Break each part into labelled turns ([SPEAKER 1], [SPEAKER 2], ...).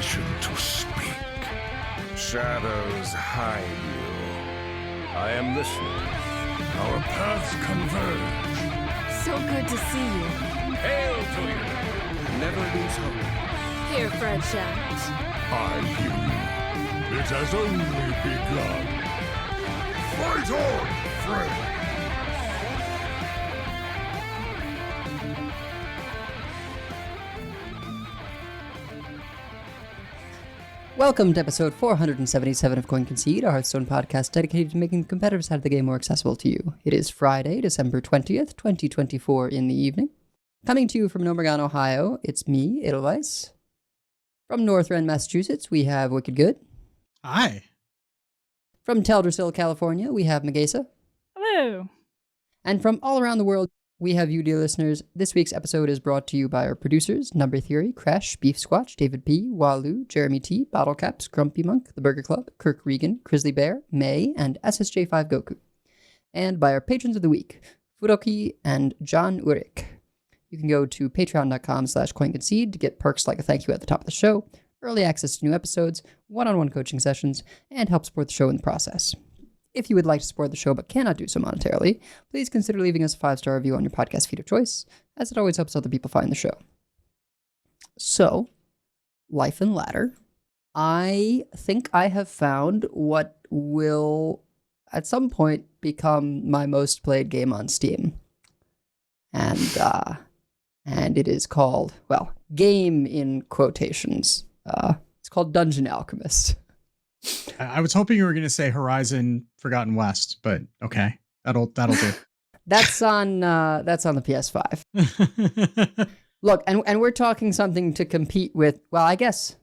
[SPEAKER 1] permission to speak. Shadows hide you. I am listening. Our paths converge.
[SPEAKER 2] So good to see you.
[SPEAKER 1] Hail to you. Never lose hope.
[SPEAKER 2] Here for a chat.
[SPEAKER 1] I hear you. It has only begun. Fight on, friend.
[SPEAKER 3] Welcome to episode 477 of Concede, a Hearthstone podcast dedicated to making the competitive side of the game more accessible to you. It is Friday, December 20th, 2024 in the evening. Coming to you from Oregon, Ohio, it's me, Edelweiss. From North Rend, Massachusetts, we have Wicked Good.
[SPEAKER 4] Hi.
[SPEAKER 3] From Teldrassil, California, we have Megasa.
[SPEAKER 5] Hello.
[SPEAKER 3] And from all around the world, we have you, dear listeners. This week's episode is brought to you by our producers, Number Theory, Crash, Beef Squatch, David P., Walu, Jeremy T., Bottlecaps, Grumpy Monk, The Burger Club, Kirk Regan, Grizzly Bear, May, and SSJ5 Goku. And by our patrons of the week, Fudoki and John Urik. You can go to patreon.com/coinconcede to get perks like a thank you at the top of the show, early access to new episodes, one-on-one coaching sessions, and help support the show in the process. If you would like to support the show but cannot do so monetarily, please consider leaving us a 5-star review on your podcast feed of choice, as it always helps other people find the show. So, Life and Ladder. I think I have found what will, at some point, become my most played game on Steam. And it is called, well, game in quotations. It's called Dungeon Alchemist.
[SPEAKER 4] I was hoping you were going to say Horizon Forgotten West, but okay, that'll do.
[SPEAKER 3] That's on the PS5. Look, and we're talking something to compete with. Well, I guess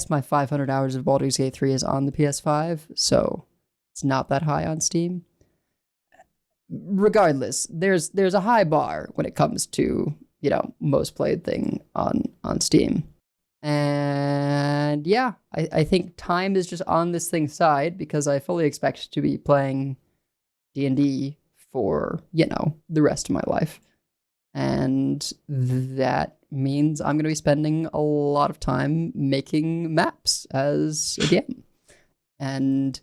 [SPEAKER 3] my 500 hours of Baldur's Gate 3 is on the PS5, so it's not that high on Steam. Regardless, there's a high bar when it comes to, most played thing on Steam. And yeah, I think time is just on this thing's side because I fully expect to be playing D&D for, the rest of my life. And that means I'm going to be spending a lot of time making maps as a DM. And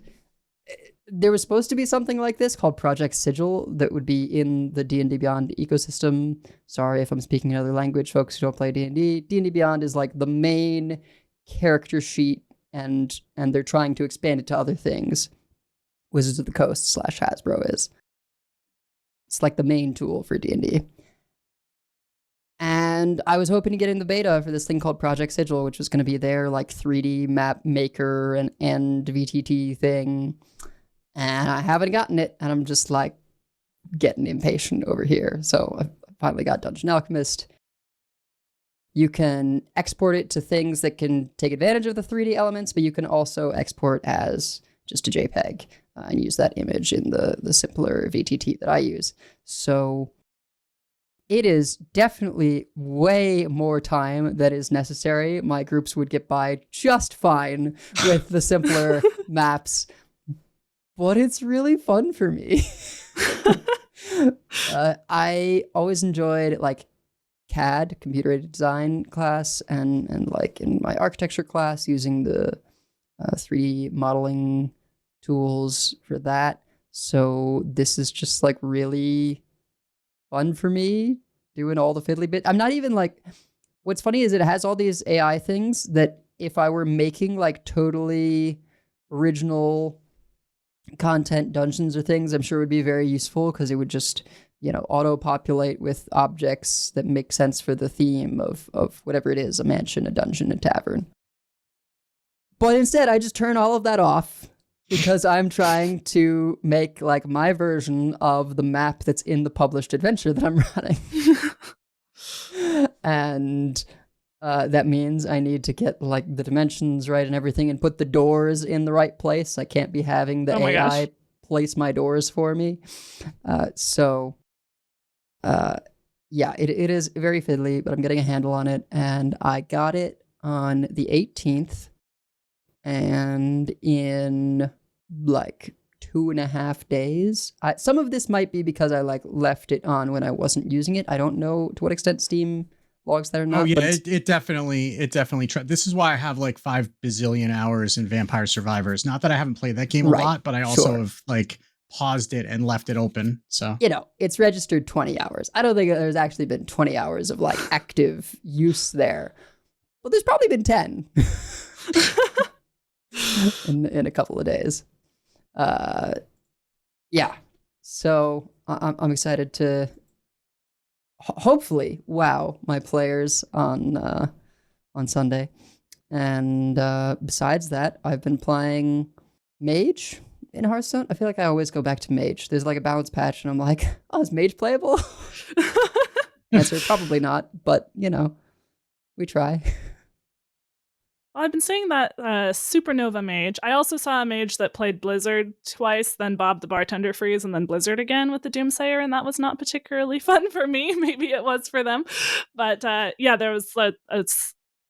[SPEAKER 3] there was supposed to be something like this called Project Sigil that would be in the D&D Beyond ecosystem. Sorry if I'm speaking another language, folks who don't play D&D. D&D Beyond is like the main character sheet, and they're trying to expand it to other things. Wizards of the Coast / Hasbro is. It's like the main tool for D&D. And I was hoping to get in the beta for this thing called Project Sigil, which was going to be their like 3D map maker and VTT thing. And I haven't gotten it, and I'm just like getting impatient over here. So I finally got Dungeon Alchemist. You can export it to things that can take advantage of the 3D elements, but you can also export as just a JPEG and use that image in the simpler VTT that I use. So it is definitely way more time that is necessary. My groups would get by just fine with the simpler maps. But it's really fun for me. I always enjoyed like CAD, computer aided design class, and like in my architecture class using the 3D modeling tools for that. So this is just like really fun for me doing all the fiddly bit. I'm not even like, what's funny is it has all these AI things that if I were making like totally original content dungeons or things, I'm sure would be very useful because it would just, auto-populate with objects that make sense for the theme of whatever it is, a mansion, a dungeon, a tavern. But instead, I just turn all of that off because I'm trying to make like my version of the map that's in the published adventure that I'm running. And that means I need to get like the dimensions right and everything and put the doors in the right place. I can't be having the AI place my doors for me. Yeah, it is very fiddly, but I'm getting a handle on it. And I got it on the 18th. And in like 2.5 days, some of this might be because I like left it on when I wasn't using it. I don't know to what extent Steam logs that are not.
[SPEAKER 4] Oh yeah,
[SPEAKER 3] but it's-
[SPEAKER 4] it definitely this is why I have like 5 bazillion hours in Vampire Survivors. Not that I haven't played that game a
[SPEAKER 3] Right,
[SPEAKER 4] lot, but I also
[SPEAKER 3] sure.
[SPEAKER 4] have like paused it and left it open. So
[SPEAKER 3] you know, it's registered 20 hours. I don't think there's actually been 20 hours of like active use there. Well, there's probably been 10 in a couple of days. Yeah. So I'm excited to hopefully wow my players on Sunday. And besides that, I've been playing Mage in Hearthstone. I feel like I always go back to Mage. There's like a balance patch, and I'm like, oh, is Mage playable? Answer, probably not, but you know, we try.
[SPEAKER 5] Well, I've been seeing that Supernova Mage. I also saw a mage that played Blizzard twice, then Bob the Bartender Freeze, and then Blizzard again with the Doomsayer, and that was not particularly fun for me. Maybe it was for them. But yeah, there was a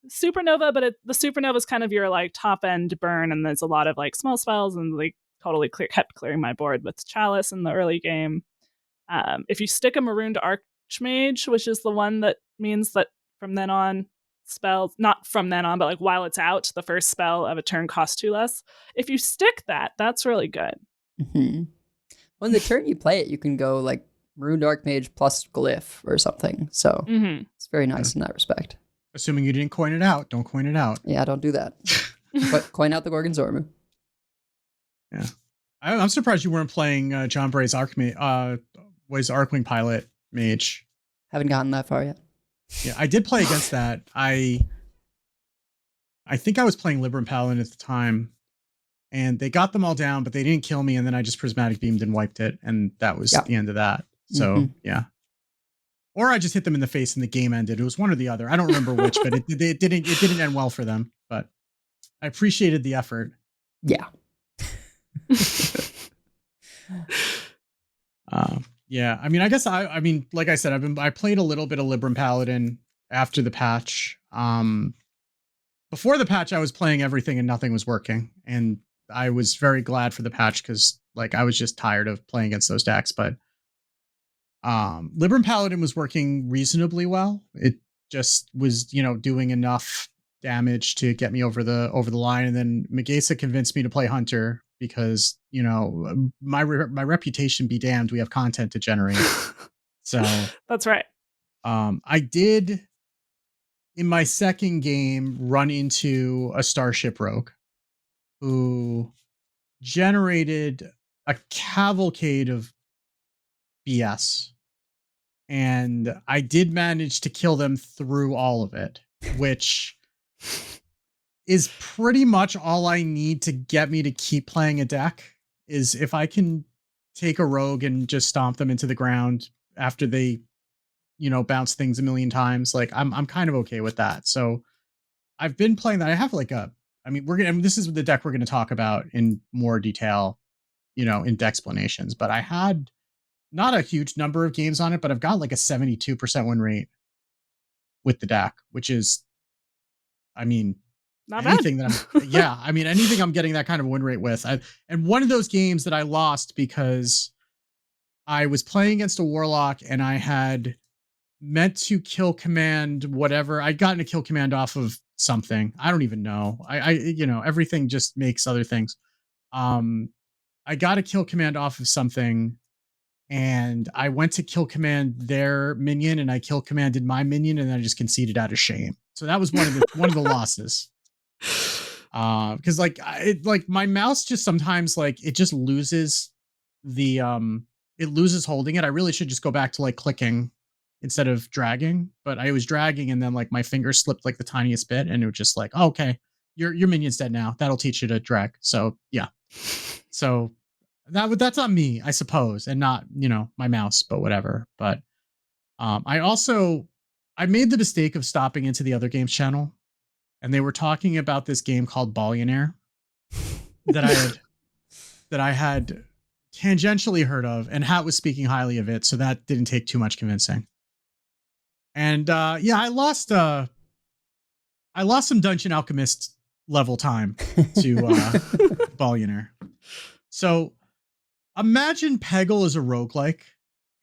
[SPEAKER 5] Supernova, but the Supernova is kind of your like top-end burn, and there's a lot of like small spells, and like totally kept clearing my board with Chalice in the early game. If you stick a Marooned Archmage, which is the one that means that from then on, spells, not from then on, but like while it's out, the first spell of a turn costs 2 less. If you stick that, that's really good.
[SPEAKER 3] Mm-hmm. When the turn you play it, you can go like Marooned Archmage plus Glyph or something. So it's very nice in that respect.
[SPEAKER 4] assuming you didn't coin it out, don't coin it out.
[SPEAKER 3] Yeah, don't do that. But coin out the Gorgonzormu.
[SPEAKER 4] Yeah. I'm surprised you weren't playing John Bray's Arcwing Pilot Mage.
[SPEAKER 3] Haven't gotten that far yet.
[SPEAKER 4] Yeah, I did play against that. I think I was playing Libram Paladin at the time, and they got them all down, but they didn't kill me, and then I just Prismatic Beamed and wiped it, and that was the end of that. So, yeah. Or I just hit them in the face and the game ended. It was one or the other. I don't remember which, but it didn't end well for them, but I appreciated the effort.
[SPEAKER 3] Yeah.
[SPEAKER 4] Yeah, I mean, I guess I mean, like I said, I played a little bit of Libram Paladin after the patch. Before the patch, I was playing everything and nothing was working, and I was very glad for the patch because, like, I was just tired of playing against those decks. But Libram Paladin was working reasonably well. It just was, doing enough damage to get me over the line, and then Megasa convinced me to play Hunter. Because, my reputation be damned, we have content to generate. So
[SPEAKER 5] that's right.
[SPEAKER 4] I did, in my second game, run into a Starship Rogue who generated a cavalcade of BS. And I did manage to kill them through all of it, which is pretty much all I need to get me to keep playing a deck. Is if I can take a rogue and just stomp them into the ground after they, bounce things a million times. Like I'm kind of okay with that. So I've been playing that. I have this is the deck we're going to talk about in more detail, in Decksplanations, but I had not a huge number of games on it, but I've got like a 72% win rate with the deck, which is,
[SPEAKER 5] not
[SPEAKER 4] anything
[SPEAKER 5] bad.
[SPEAKER 4] anything I'm getting that kind of win rate with. And one of those games that I lost because I was playing against a Warlock and I had meant to kill command whatever. I'd gotten a kill command off of something. I don't even know. Everything just makes other things. I got a kill command off of something, and I went to kill command their minion, and I kill commanded my minion, and then I just conceded out of shame. So that was one of the losses. Because my mouse just sometimes it just loses it loses holding it. I really should just go back to clicking instead of dragging, but I was dragging and then my finger slipped the tiniest bit, and it was just oh, okay, your minion's dead now. That'll teach you to drag. So yeah, so that's on me, I suppose, and not my mouse, but whatever. But I made the mistake of stopping into the other games channel, and they were talking about this game called Billionaire that I had tangentially heard of, and Hat was speaking highly of it, so that didn't take too much convincing. And I lost some Dungeon Alchemist level time to Billionaire. So imagine Peggle is a roguelike,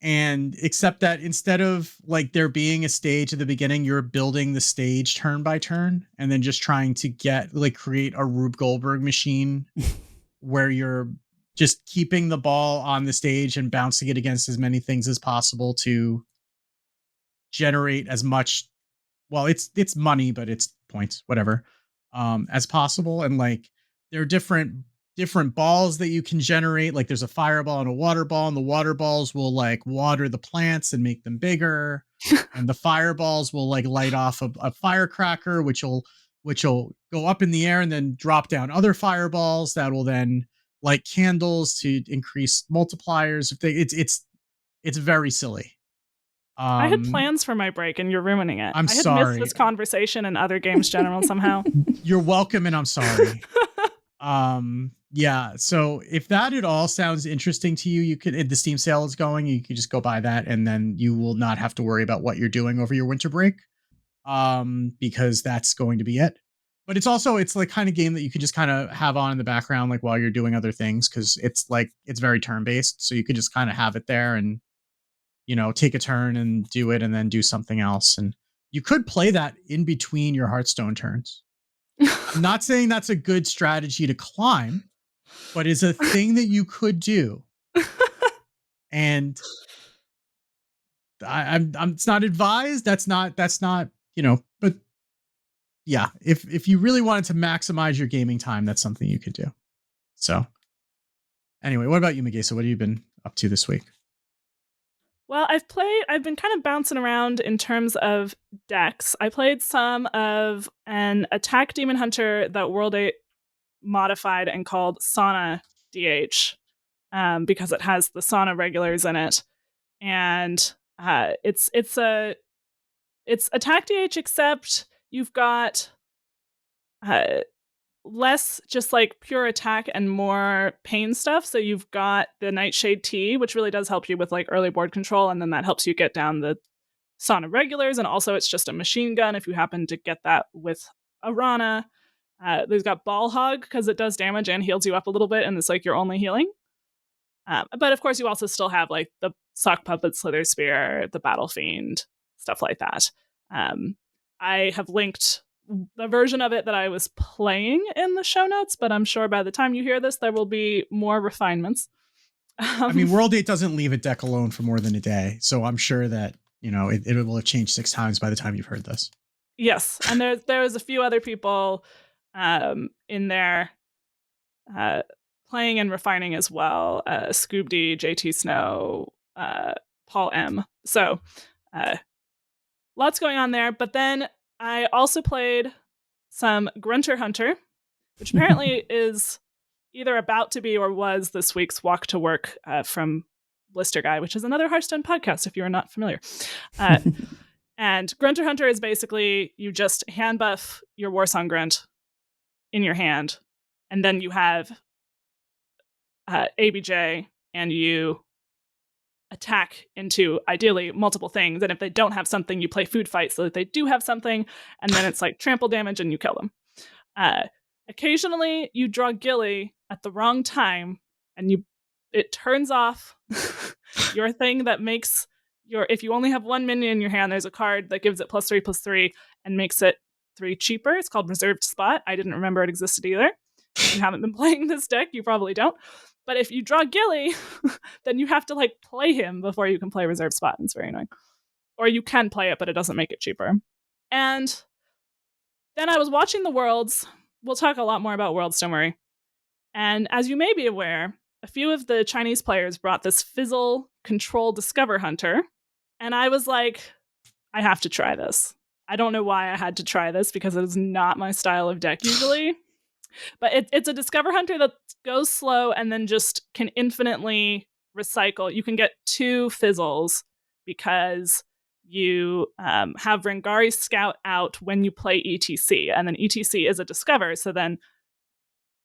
[SPEAKER 4] And except that instead of like there being a stage at the beginning, you're building the stage turn by turn and then just trying to create a Rube Goldberg machine where you're just keeping the ball on the stage and bouncing it against as many things as possible to generate as much. Well, it's money, but it's points, whatever, as possible. And like there are different balls that you can generate. Like there's a fireball and a water ball, and the water balls will like water the plants and make them bigger. And the fireballs will like light off a firecracker, which will go up in the air and then drop down other fireballs that will then light candles to increase multipliers. It's very silly.
[SPEAKER 5] I had plans for my break and you're ruining it.
[SPEAKER 4] I had
[SPEAKER 5] missed this conversation and other games general somehow.
[SPEAKER 4] You're welcome, and I'm sorry. Yeah. So if that at all sounds interesting to you, you could, if the Steam sale is going, you could just go buy that, and then you will not have to worry about what you're doing over your winter break. Because that's going to be it. But it's like kind of game that you could just kind of have on in the background, like while you're doing other things. Cause it's very turn based. So you could just kind of have it there and, take a turn and do it and then do something else. And you could play that in between your Hearthstone turns. I'm not saying that's a good strategy to climb, but it's a thing that you could do. And I'm it's not advised. That's not, but yeah, if you really wanted to maximize your gaming time, that's something you could do. So anyway, what about you, Megasa? What have you been up to this week?
[SPEAKER 5] Well, I've been kind of bouncing around in terms of decks. I played some of an attack demon hunter that World 8 modified and called Sauna DH, because it has the Sauna regulars in it. And it's attack DH, except you've got less just like pure attack and more pain stuff. So you've got the Nightshade Tea, which really does help you with like early board control, and then that helps you get down the Sauna regulars. And also it's just a machine gun if you happen to get that with Arana. There's got Ball Hog because it does damage and heals you up a little bit, and it's like you're only healing. But of course you also still have like the Sock Puppet, Slither Spear, the Battle Fiend, stuff like that. I have linked the version of it that I was playing in the show notes, but I'm sure by the time you hear this, there will be more refinements.
[SPEAKER 4] I mean, World 8 doesn't leave a deck alone for more than a day, so I'm sure that, it will have changed 6 times by the time you've heard this.
[SPEAKER 5] Yes, and there's a few other people in there playing and refining as well. Scoob D, JT Snow, Paul M. So lots going on there. But then I also played some Grunter Hunter, which apparently is either about to be or was this week's walk to work from Blister Guy, which is another Hearthstone podcast if you are not familiar. And Grunter Hunter is basically you just hand buff your Warsong Grunt in your hand, and then you have ABJ, and you attack into ideally multiple things. And if they don't have something, you play food fight so that they do have something, and then it's like trample damage and you kill them. Occasionally you draw Gilly at the wrong time, and it turns off your thing that makes if you only have one minion in your hand, there's a card that gives it +3/+3 and makes it 3 cheaper. It's called Reserved Spot. I didn't remember it existed either. If you haven't been playing this deck, you probably don't. But if you draw Gilly, then you have to like play him before you can play Reserved Spot, and it's very annoying. Or you can play it, but it doesn't make it cheaper. And then I was watching the Worlds. We'll talk a lot more about Worlds, don't worry. And as you may be aware, a few of the Chinese players brought this Fizzle Control Discover Hunter. And I was like, I have to try this. I don't know why I had to try this, because it is not my style of deck usually. But it's a Discover Hunter that goes slow and then just can infinitely recycle. You can get 2 Fizzles because you have Rengari Scout out when you play ETC. And then ETC is a Discover. So then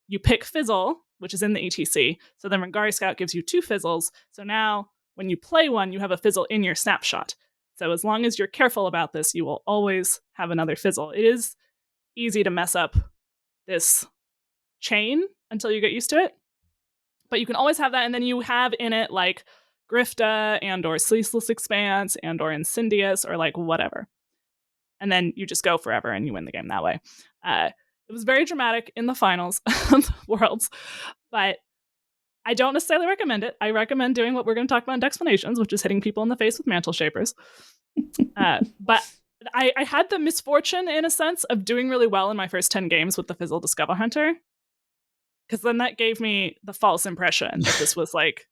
[SPEAKER 5] you pick Fizzle, which is in the ETC. So then Rengari Scout gives you 2 Fizzles. So now when you play one, you have a Fizzle in your Snapshot. So as long as you're careful about this, you will always have another Fizzle. It is easy to mess up this chain until you get used to it. But you can always have that, and then you have in it like Grifta and or Ceaseless Expanse and or Incendious or like whatever. And then you just go forever and you win the game that way. It was very dramatic in the finals of Worlds, but I don't necessarily recommend it. I recommend doing what we're going to talk about in Decksplanations, which is hitting people in the face with Mantle Shapers. But I had the misfortune, in a sense, of doing really well in my first 10 games with the Fizzle Discover Hunter, because then that gave me the false impression that this was like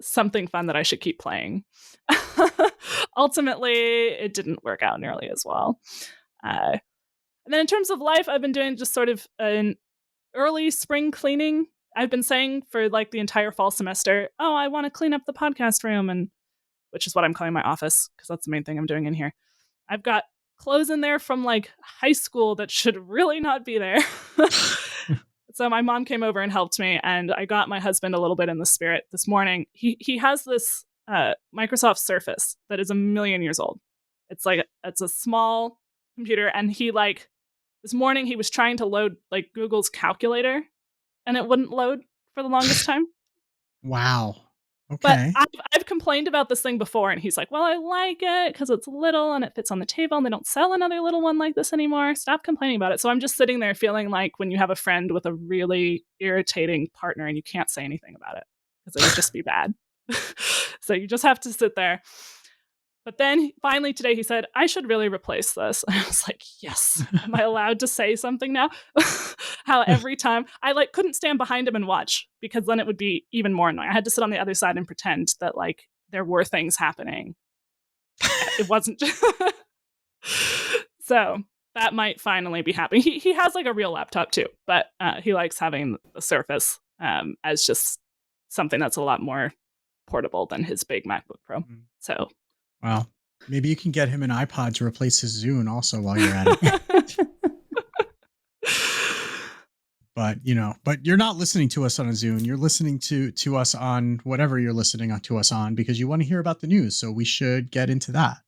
[SPEAKER 5] something fun that I should keep playing. Ultimately, it didn't work out nearly as well. And then in terms of life, I've been doing just sort of an early spring cleaning. I've been saying for like the entire fall semester, oh, I want to clean up the podcast room, and which is what I'm calling my office because that's the main thing I'm doing in here. I've got clothes in there from like high school that should really not be there. So my mom came over and helped me, and I got my husband a little bit in the spirit this morning. He has this Microsoft Surface that is 1,000,000 years old. It's a small computer, and he like this morning he was trying to load like Google's calculator, and it wouldn't load for the longest time.
[SPEAKER 4] Wow. Okay.
[SPEAKER 5] But I've complained about this thing before, and he's like, well, I like it because it's little and it fits on the table, and they don't sell another little one like this anymore. Stop complaining about it. So I'm just sitting there feeling like when you have a friend with a really irritating partner and you can't say anything about it because it would just be bad. So you just have to sit there. But then finally today he said, I should really replace this. And I was like, yes. Am I allowed to say something now? How every time I like couldn't stand behind him and watch because then it would be even more annoying. I had to sit on the other side and pretend that like there were things happening. It wasn't. So that might finally be happening. He has like a real laptop too, but he likes having the Surface as just something that's a lot more portable than his big MacBook Pro. So.
[SPEAKER 4] Well, maybe you can get him an iPod to replace his Zune also while you're at it. But you're not listening to us on a Zune. You're listening to us on whatever you're listening to us on because you want to hear about the news. So we should get into that.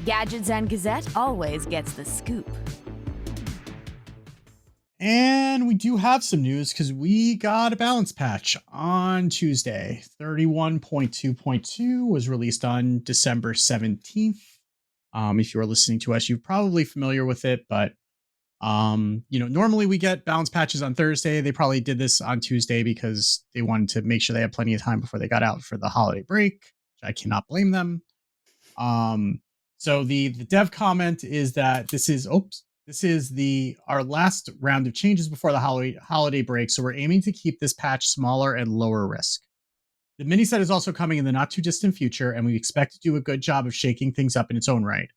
[SPEAKER 2] Gadgets and Gazette always gets the scoop.
[SPEAKER 4] And we do have some news because we got a balance patch on Tuesday. 31.2.2 was released on December 17th. If you are listening to us, you're probably familiar with it, but normally we get balance patches on Thursday. They probably did this on Tuesday because they wanted to make sure they had plenty of time before they got out for the holiday break, which I cannot blame them. So the dev comment is that this is our last round of changes before the holiday break, so we're aiming to keep this patch smaller and lower risk. The mini set is also coming in the not too distant future, and we expect to do a good job of shaking things up in its own right.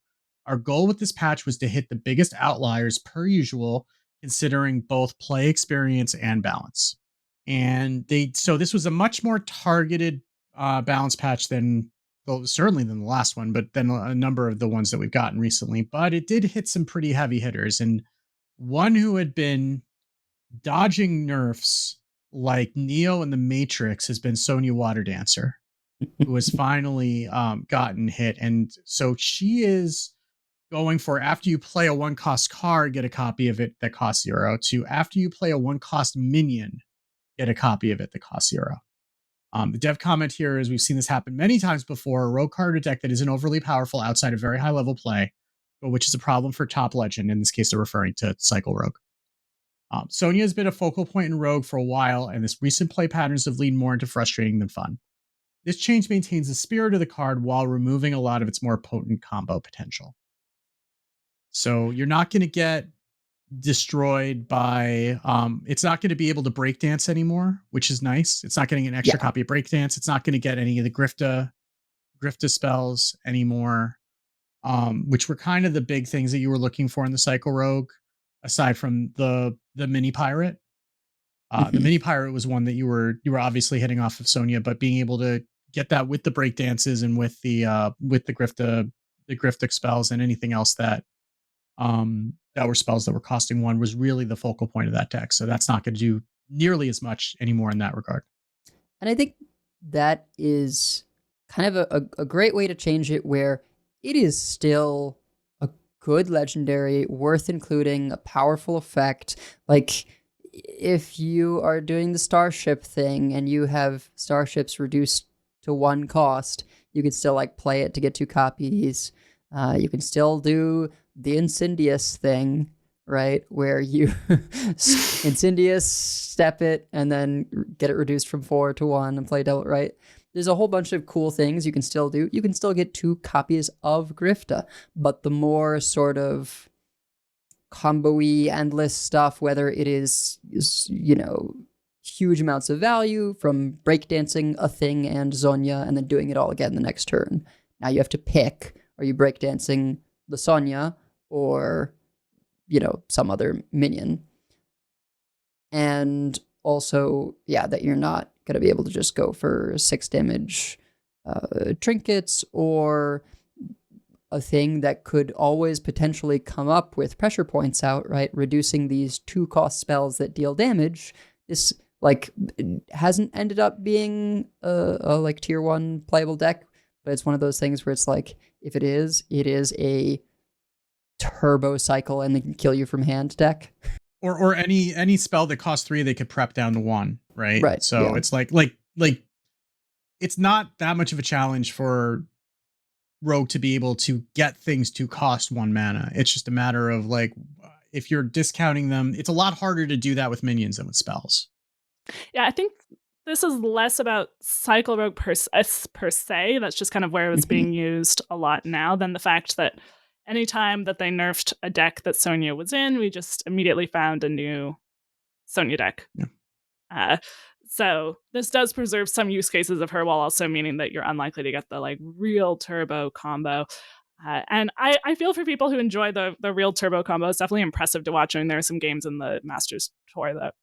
[SPEAKER 4] Our goal with this patch was to hit the biggest outliers per usual, considering both play experience and balance. And so this was a much more targeted balance patch certainly than the last one, but then a number of the ones that we've gotten recently. But it did hit some pretty heavy hitters, and one who had been dodging nerfs like Neo in the Matrix has been Sonya Water Dancer, who has finally gotten hit. And so she is going for after you play a 1-cost card, get a copy of it that costs 0, to after you play a 1-cost minion, get a copy of it that costs 0. The dev comment here is we've seen this happen many times before. A rogue card or deck that isn't overly powerful outside of very high level play, but which is a problem for top legend. In this case, they're referring to Cycle Rogue. Sonya has been a focal point in Rogue for a while, and this recent play patterns have leaned more into frustrating than fun. This change maintains the spirit of the card while removing a lot of its more potent combo potential. So you're not going to get destroyed by it's not going to be able to breakdance anymore, which is nice. It's not getting an extra copy of breakdance. It's not going to get any of the Grifta spells anymore, which were kind of the big things that you were looking for in the Cycle Rogue, aside from the mini pirate. The mini pirate was one that you were obviously hitting off of Sonya, but being able to get that with the breakdances and with the Grifta spells and anything else that were spells that were costing 1 was really the focal point of that deck. So that's not going to do nearly as much anymore in that regard.
[SPEAKER 3] And I think that is kind of a great way to change it, where it is still a good legendary, worth including, a powerful effect. Like, if you are doing the starship thing and you have starships reduced to 1 cost, you can still like play it to get 2 copies. You can still do the Insidious thing, right? Where you Insidious, step it, and then get it reduced from 4 to 1 and play double, right? There's a whole bunch of cool things you can still do. You can still get 2 copies of Grifta, but the more sort of combo-y, endless stuff, whether it is, you know, huge amounts of value from breakdancing a thing and Sonya and then doing it all again the next turn. Now you have to pick, are you breakdancing the Sonya or, you know, some other minion? And also, yeah, that you're not going to be able to just go for 6 damage trinkets or a thing that could always potentially come up with pressure points out, right? Reducing these 2-cost spells that deal damage. This, like, hasn't ended up being a like tier 1 playable deck, but it's one of those things where it's like, if it is a turbo cycle and they can kill you from hand deck.
[SPEAKER 4] Or any spell that costs 3, they could prep down to 1, right?
[SPEAKER 3] Right.
[SPEAKER 4] So
[SPEAKER 3] yeah.
[SPEAKER 4] it's like it's not that much of a challenge for Rogue to be able to get things to cost 1 mana. It's just a matter of like, if you're discounting them, it's a lot harder to do that with minions than with spells.
[SPEAKER 5] Yeah, I think this is less about Cycle Rogue per se. That's just kind of where it's being used a lot now than the fact that anytime that they nerfed a deck that Sonya was in, we just immediately found a new Sonya deck.
[SPEAKER 4] Yeah.
[SPEAKER 5] So this does preserve some use cases of her while also meaning that you're unlikely to get the like real turbo combo. And I feel for people who enjoy the real turbo combo. It's definitely impressive to watch. I mean, there are some games in the Masters Tour that,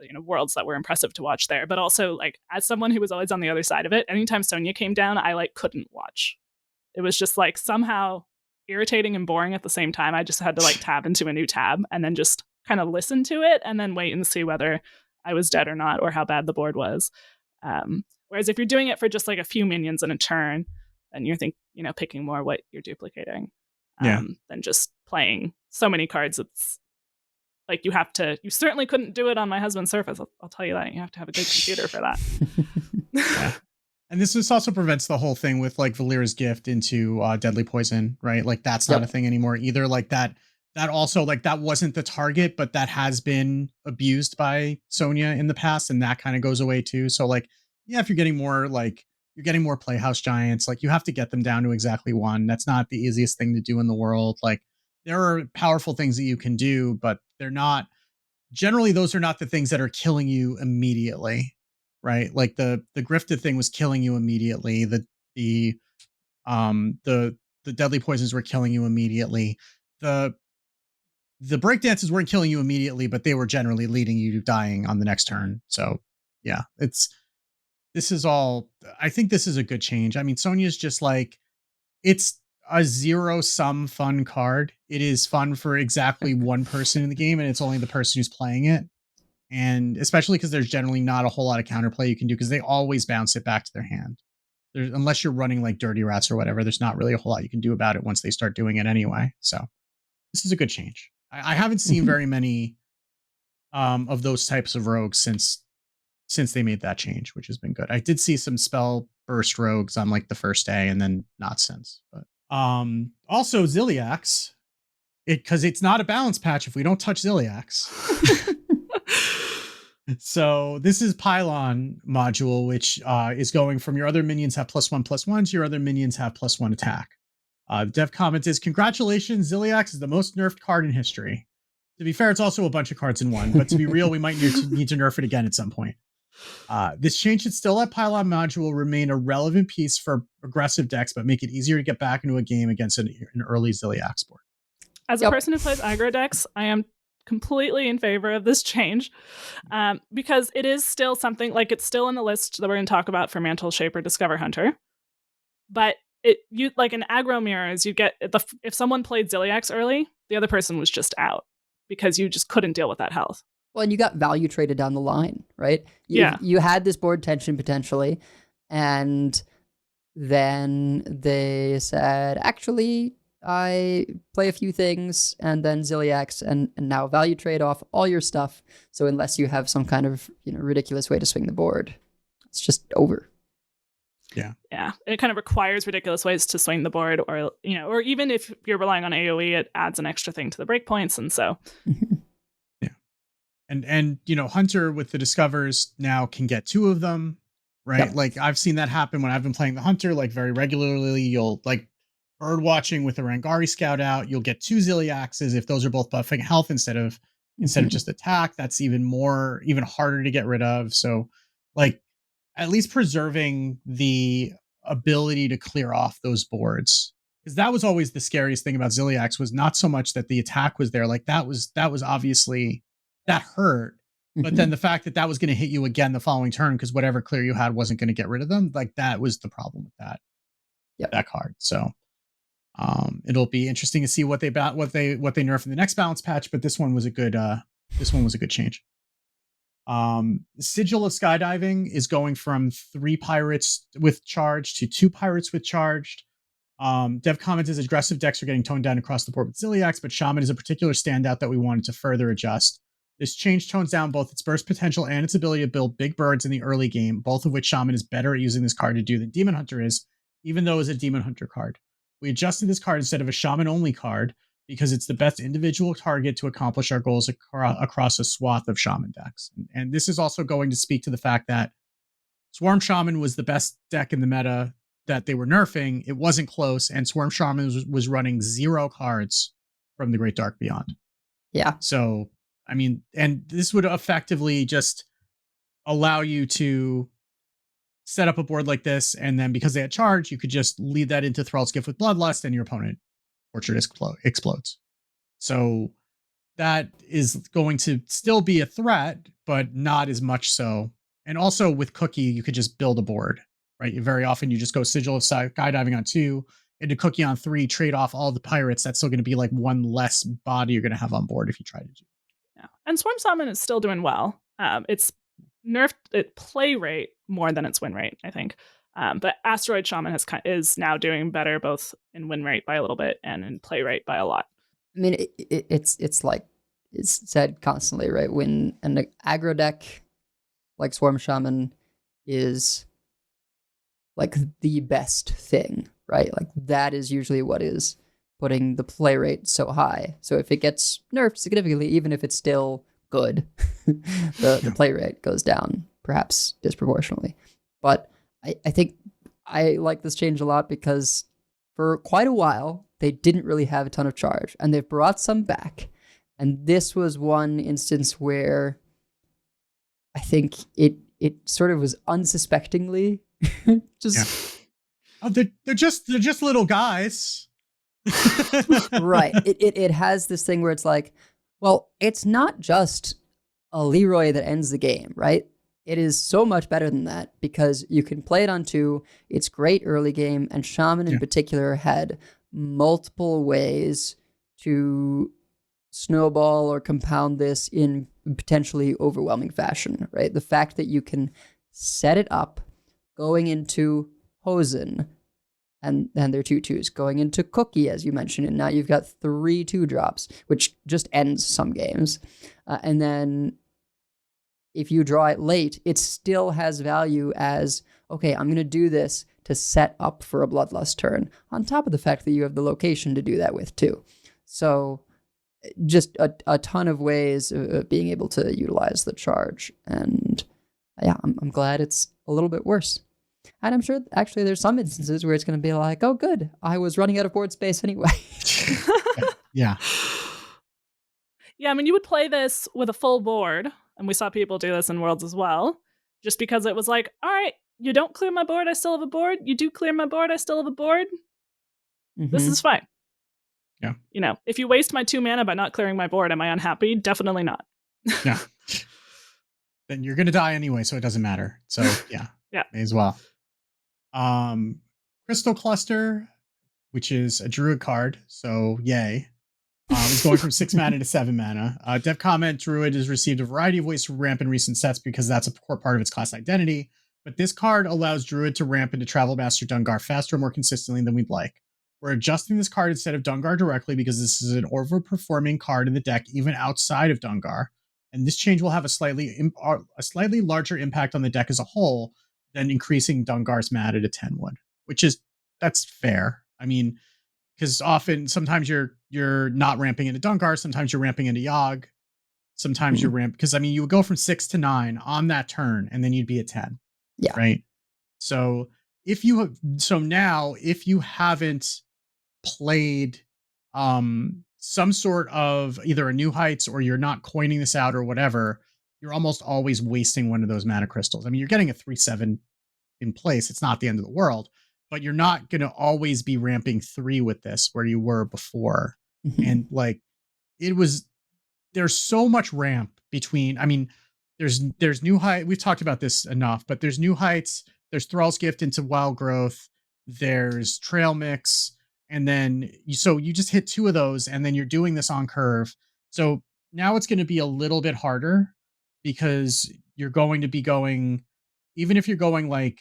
[SPEAKER 5] you know, worlds that were impressive to watch there. But also, like, as someone who was always on the other side of it, anytime Sonya came down, I like couldn't watch. It was just like somehow irritating and boring at the same time. I just had to like tab into a new tab and then just kind of listen to it and then wait and see whether I was dead or not or how bad the board was. Whereas if you're doing it for just like a few minions in a turn, then you're picking more what you're duplicating than just playing so many cards. It's like you certainly couldn't do it on my husband's Surface. I'll tell you that. You have to have a good computer for that.
[SPEAKER 4] Yeah. And this also prevents the whole thing with like Valera's Gift into Deadly Poison, right? Like that's not a thing anymore either. Like that also, like, that wasn't the target, but that has been abused by Sonya in the past, and that kind of goes away too. So like, yeah, if you're getting more Playhouse Giants, like you have to get them down to exactly 1. That's not the easiest thing to do in the world. Like there are powerful things that you can do, but generally those are not the things that are killing you immediately, right? Like the Grifted thing was killing you immediately. The Deadly Poisons were killing you immediately. The breakdances weren't killing you immediately, but they were generally leading you to dying on the next turn. So yeah, I think this is a good change. I mean, Sonya's just like, it's a 0-sum fun card. It is fun for exactly one person in the game, and it's only the person who's playing it. And especially because there's generally not a whole lot of counterplay you can do because they always bounce it back to their hand. Unless you're running like Dirty Rats or whatever, there's not really a whole lot you can do about it once they start doing it anyway. So this is a good change. I haven't seen very many of those types of rogues since they made that change, which has been good. I did see some spell burst rogues on like the first day and then not since. But also Ziliax, because it's not a balance patch if we don't touch Ziliax. So this is Pylon module, which is going from your other minions have +1/+1 to your other minions have +1 attack. The dev comment is, congratulations, Ziliax is the most nerfed card in history. To be fair, it's also a bunch of cards in one, but to be real, we might need to nerf it again at some point. This change should still let Pylon module remain a relevant piece for aggressive decks, but make it easier to get back into a game against an early Ziliax board.
[SPEAKER 5] As a person who plays aggro decks, I am completely in favor of this change because it is still something, like, it's still in the list that we're going to talk about for Mantle Shaper Discover Hunter, but you like in aggro mirrors, you get if someone played Ziliax early, the other person was just out because you just couldn't deal with that health.
[SPEAKER 3] Well, and you got value traded down the line, right?
[SPEAKER 5] Yeah.
[SPEAKER 3] You had this board tension potentially, and then they said, actually, I play a few things and then Ziliax and now value trade off all your stuff. So unless you have some kind of ridiculous way to swing the board, it's just over.
[SPEAKER 5] Yeah, it kind of requires ridiculous ways to swing the board, or or even if you're relying on AoE, it adds an extra thing to the breakpoints, and so.
[SPEAKER 4] Yeah, and Hunter with the discovers now can get 2 of them, right?
[SPEAKER 3] Yep.
[SPEAKER 4] Like I've seen that happen when I've been playing the Hunter, like very regularly. You'll like bird watching with a Rangari Scout out. You'll get 2 Ziliaxes if those are both buffing health instead of just attack. That's even harder to get rid of. So, like, at least preserving the ability to clear off those boards, because that was always the scariest thing about Ziliax, was not so much that the attack was there. Like that was obviously, that hurt, but then the fact that was going to hit you again the following turn because whatever clear you had wasn't going to get rid of them. Like that was the problem with that card. So it'll be interesting to see what they nerf in the next balance patch. But this one was a good change. Sigil of Skydiving is going from 3 pirates with charge to 2 pirates with charged. Dev comments is aggressive decks are getting toned down across the board with Ziliax, but Shaman is a particular standout that we wanted to further adjust. This change tones down both its burst potential and its ability to build big birds in the early game, both of which Shaman is better at using this card to do than Demon Hunter is, even though it's a Demon Hunter card. We adjusted this card instead of a Shaman only card because it's the best individual target to accomplish our goals across a swath of Shaman decks. And this is also going to speak to the fact that Swarm Shaman was the best deck in the meta that they were nerfing. It wasn't close, and Swarm Shaman was running 0 cards from the Great Dark Beyond.
[SPEAKER 3] Yeah.
[SPEAKER 4] So, I mean, and this would effectively just allow you to set up a board like this, and then because they had charge, you could just lead that into Thrall's Gift with Bloodlust, and your opponent Orchard explodes. So that is going to still be a threat, but not as much so. And also with Cookie, you could just build a board, right? Very often you just go Sigil of Skydiving on 2, into Cookie on 3, trade off all the pirates. That's still going to be like 1 less body you're going to have on board if you try to do that.
[SPEAKER 5] Yeah. And Swarm Shaman is still doing well. It's nerfed at play rate more than its win rate, I think. But Asteroid Shaman is now doing better both in win rate by a little bit and in play rate by a lot.
[SPEAKER 3] I mean, it's like it's said constantly, right? When an aggro deck like Swarm Shaman is like the best thing, right? Like that is usually what is putting the play rate so high. So if it gets nerfed significantly, even if it's still good, the play rate goes down perhaps disproportionately. But I think I like this change a lot because for quite a while, they didn't really have a ton of charge, and they've brought some back. And this was one instance where I think it sort of was unsuspectingly just...
[SPEAKER 4] Yeah. Oh, they're just little guys.
[SPEAKER 3] Right. It has this thing where it's like, well, it's not just a Leroy that ends the game, right? It is so much better than that because you can play it on 2. It's great early game, and Shaman in particular had multiple ways to snowball or compound this in potentially overwhelming fashion, right? The fact that you can set it up going into Hosen, and then there are 2/2s going into Cookie, as you mentioned, and now you've got 3 2-drops, which just ends some games. And then if you draw it late, it still has value as, okay, I'm going to do this to set up for a Bloodlust turn, on top of the fact that you have the location to do that with too. So just a ton of ways of being able to utilize the charge. And yeah, I'm glad it's a little bit worse. And I'm sure actually there's some instances where it's going to be like, oh, good, I was running out of board space anyway.
[SPEAKER 4] Yeah.
[SPEAKER 5] Yeah, I mean, you would play this with a full board, and we saw people do this in Worlds as well, just because it was like, all right, you don't clear my board, I still have a board. You do clear my board, I still have a board.
[SPEAKER 3] Mm-hmm.
[SPEAKER 5] This is fine.
[SPEAKER 4] Yeah.
[SPEAKER 5] You know, if you waste my 2 mana by not clearing my board, am I unhappy? Definitely not.
[SPEAKER 4] Yeah. Then you're going to die anyway, so it doesn't matter. So yeah.
[SPEAKER 5] Yeah.
[SPEAKER 4] May as well. Crystal Cluster, which is a Druid card, so yay. It's going from 6 mana to 7 mana. Dev comment, Druid has received a variety of ways to ramp in recent sets because that's a core part of its class identity. But this card allows Druid to ramp into Travel Master Dungar faster and more consistently than we'd like. We're adjusting this card instead of Dungar directly because this is an overperforming card in the deck, even outside of Dungar. And this change will have a slightly larger impact on the deck as a whole than increasing Dungar's mat at a 10 would, that's fair. I mean, because sometimes you're not ramping into Dungar, sometimes you're ramping into Yogg, sometimes you're because I mean, you would go from 6 to 9 on that turn, and then you'd be at 10.
[SPEAKER 3] Yeah.
[SPEAKER 4] Right. So if you haven't played some sort of either a New Heights or you're not coining this out or whatever, you're almost always wasting one of those mana crystals. I mean, you're getting a 3/7 in place. It's not the end of the world, but you're not going to always be ramping 3 with this where you were before. And like there's so much ramp between, I mean, there's New Height. We've talked about this enough, but there's New Heights, there's Thrall's Gift into Wild Growth, there's Trail Mix, and then you just hit 2 of those, and then you're doing this on curve. So now it's going to be a little bit harder because you're going to be going, even if you're going like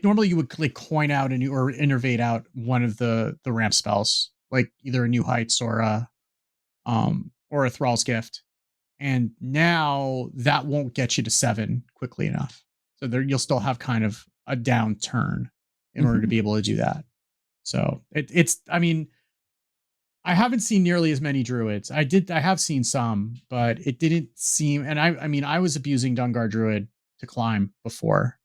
[SPEAKER 4] normally you would like coin out or innervate out one of the ramp spells, like either a New Heights or a Thrall's Gift. And now that won't get you to 7 quickly enough. So there you'll still have kind of a down turn in order to be able to do that. So I mean, I haven't seen nearly as many druids. I have seen some, but it didn't seem, and I mean, I was abusing Dungar Druid to climb before,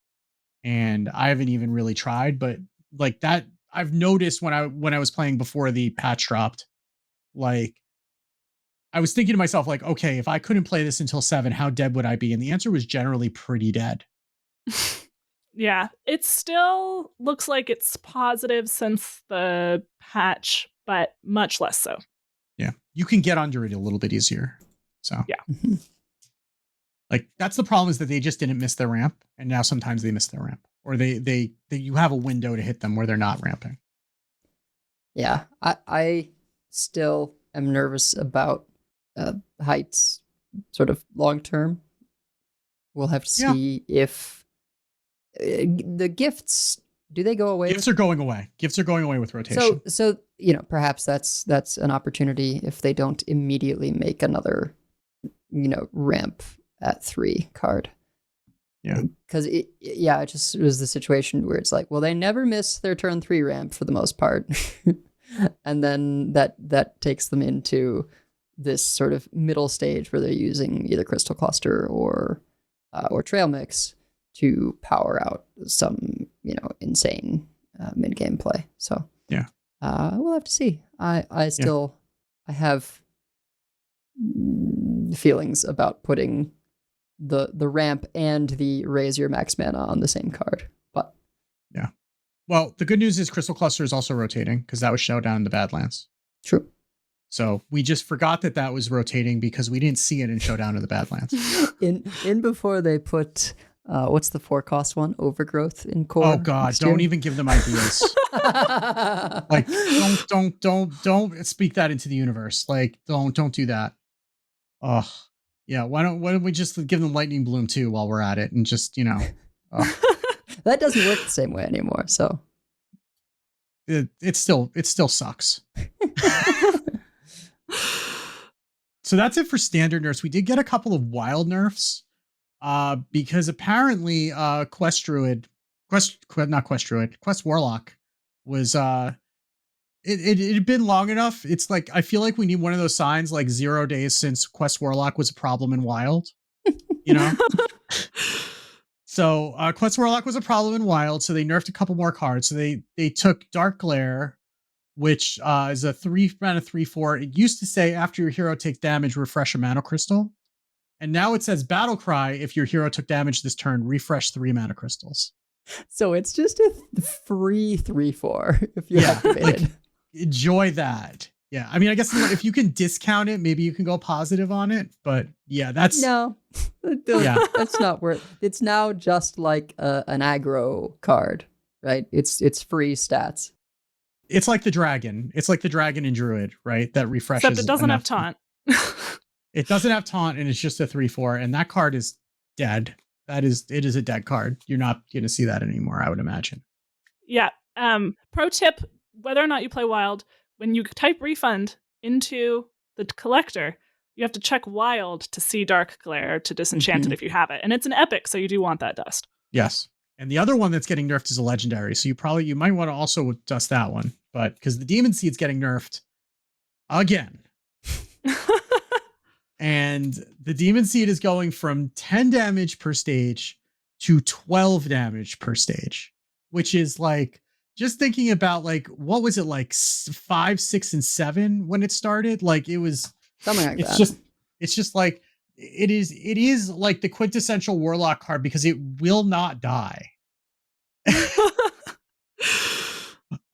[SPEAKER 4] and I haven't even really tried, but like that, I've noticed when I was playing before the patch dropped, like I was thinking to myself, like, okay, if I couldn't play this until 7, how dead would I be? And the answer was generally pretty dead.
[SPEAKER 5] Yeah, it still looks like it's positive since the patch, but much less so.
[SPEAKER 4] Yeah, you can get under it a little bit easier. So
[SPEAKER 5] yeah,
[SPEAKER 4] like that's the problem, is that they just didn't miss their ramp, and now sometimes they miss their ramp, or they you have a window to hit them where they're not ramping.
[SPEAKER 3] Yeah, I still am nervous about Heights sort of long term. We'll have to see if the gifts, do they go away?
[SPEAKER 4] Gifts are going away. Gifts are going away with rotation.
[SPEAKER 3] So perhaps that's an opportunity if they don't immediately make another ramp at 3 card.
[SPEAKER 4] Yeah.
[SPEAKER 3] Because it just was the situation where it's like, well, they never miss their turn 3 ramp for the most part. And then that takes them into this sort of middle stage where they're using either Crystal Cluster or Trail Mix to power out some, insane mid-game play. So
[SPEAKER 4] yeah,
[SPEAKER 3] we'll have to see. I have feelings about putting the ramp and the raise your max mana on the same card, but
[SPEAKER 4] yeah. Well, the good news is Crystal Cluster is also rotating because that was Showdown in the Badlands.
[SPEAKER 3] True.
[SPEAKER 4] So we just forgot that was rotating because we didn't see it in Showdown of the Badlands.
[SPEAKER 3] in before they put what's the 4-cost one? Overgrowth in core.
[SPEAKER 4] Oh God, don't even give them ideas. Like don't speak that into the universe. Like don't do that. Oh yeah, why don't we just give them Lightning Bloom too while we're at it, and just
[SPEAKER 3] that doesn't work the same way anymore. So
[SPEAKER 4] it still sucks. So that's it for standard nerfs. We did get a couple of wild nerfs because apparently Quest Warlock was it had been long enough. It's like I feel like we need one of those signs like 0 days since Quest Warlock was a problem in Wild. So Quest Warlock was a problem in Wild, so they nerfed a couple more cards. So they took Dark Glare, which is a 3 mana 3/4. It used to say after your hero takes damage, refresh a mana crystal. And now it says Battle Cry, if your hero took damage this turn, refresh 3 mana crystals.
[SPEAKER 3] So it's just a free 3/4 if you're activated.
[SPEAKER 4] Like, enjoy that. Yeah. I mean, I guess if you can discount it, maybe you can go positive on it. But yeah, that's
[SPEAKER 3] that's not worth. It's now just like an aggro card, right? It's free stats.
[SPEAKER 4] It's like the dragon. It's like the dragon in Druid, right? That refreshes.
[SPEAKER 5] Except it doesn't have taunt.
[SPEAKER 4] It doesn't have taunt, and it's just a 3/4, and that card is dead. It is a dead card. You're not going to see that anymore, I would imagine.
[SPEAKER 5] Yeah. Pro tip: whether or not you play Wild, when you type refund into the collector, you have to check Wild to see Dark Glare to disenchant it if you have it. And it's an epic, so you do want that dust.
[SPEAKER 4] Yes. And the other one that's getting nerfed is a legendary. So you might want to also dust that one. But because the Demon Seed's getting nerfed again. And the Demon Seed is going from 10 damage per stage to 12 damage per stage, which is like, just thinking about like, what was it, like 5, 6, and 7 when it started? Like it was
[SPEAKER 3] something like that.
[SPEAKER 4] It's just like, it is like the quintessential Warlock card because it will not die.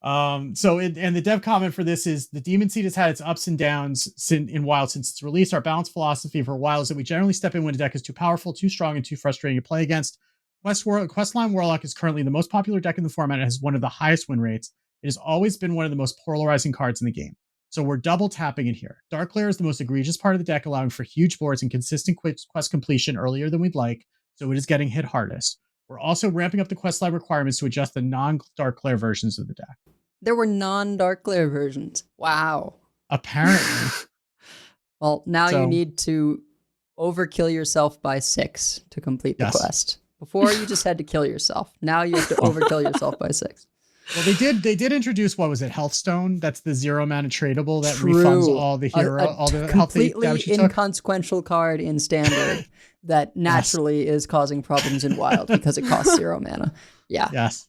[SPEAKER 4] And the dev comment for this is the Demon Seed has had its ups and downs in Wild since its release. Our balanced philosophy for Wild is that we generally step in when a deck is too powerful, too strong, and too frustrating to play against. Questline Warlock is currently the most popular deck in the format and has one of the highest win rates. It has always been one of the most polarizing cards in the game. So we're double tapping it here. Dark Glare is the most egregious part of the deck, allowing for huge boards and consistent quest completion earlier than we'd like, so it is getting hit hardest. We're also ramping up the questline requirements to adjust the non-Dark Glare versions of the deck.
[SPEAKER 3] There were non-Dark Glare versions. Wow.
[SPEAKER 4] Apparently.
[SPEAKER 3] Well, now you need to overkill yourself by 6 to complete the quest. Before you just had to kill yourself. Now you have to overkill yourself by 6.
[SPEAKER 4] Well, they did introduce, what was it, Hearthstone? That's the 0 mana tradable that refunds all the hero, all the healthy damage you took.
[SPEAKER 3] Inconsequential card in standard that naturally is causing problems in Wild because it costs 0 mana. Yeah.
[SPEAKER 4] Yes.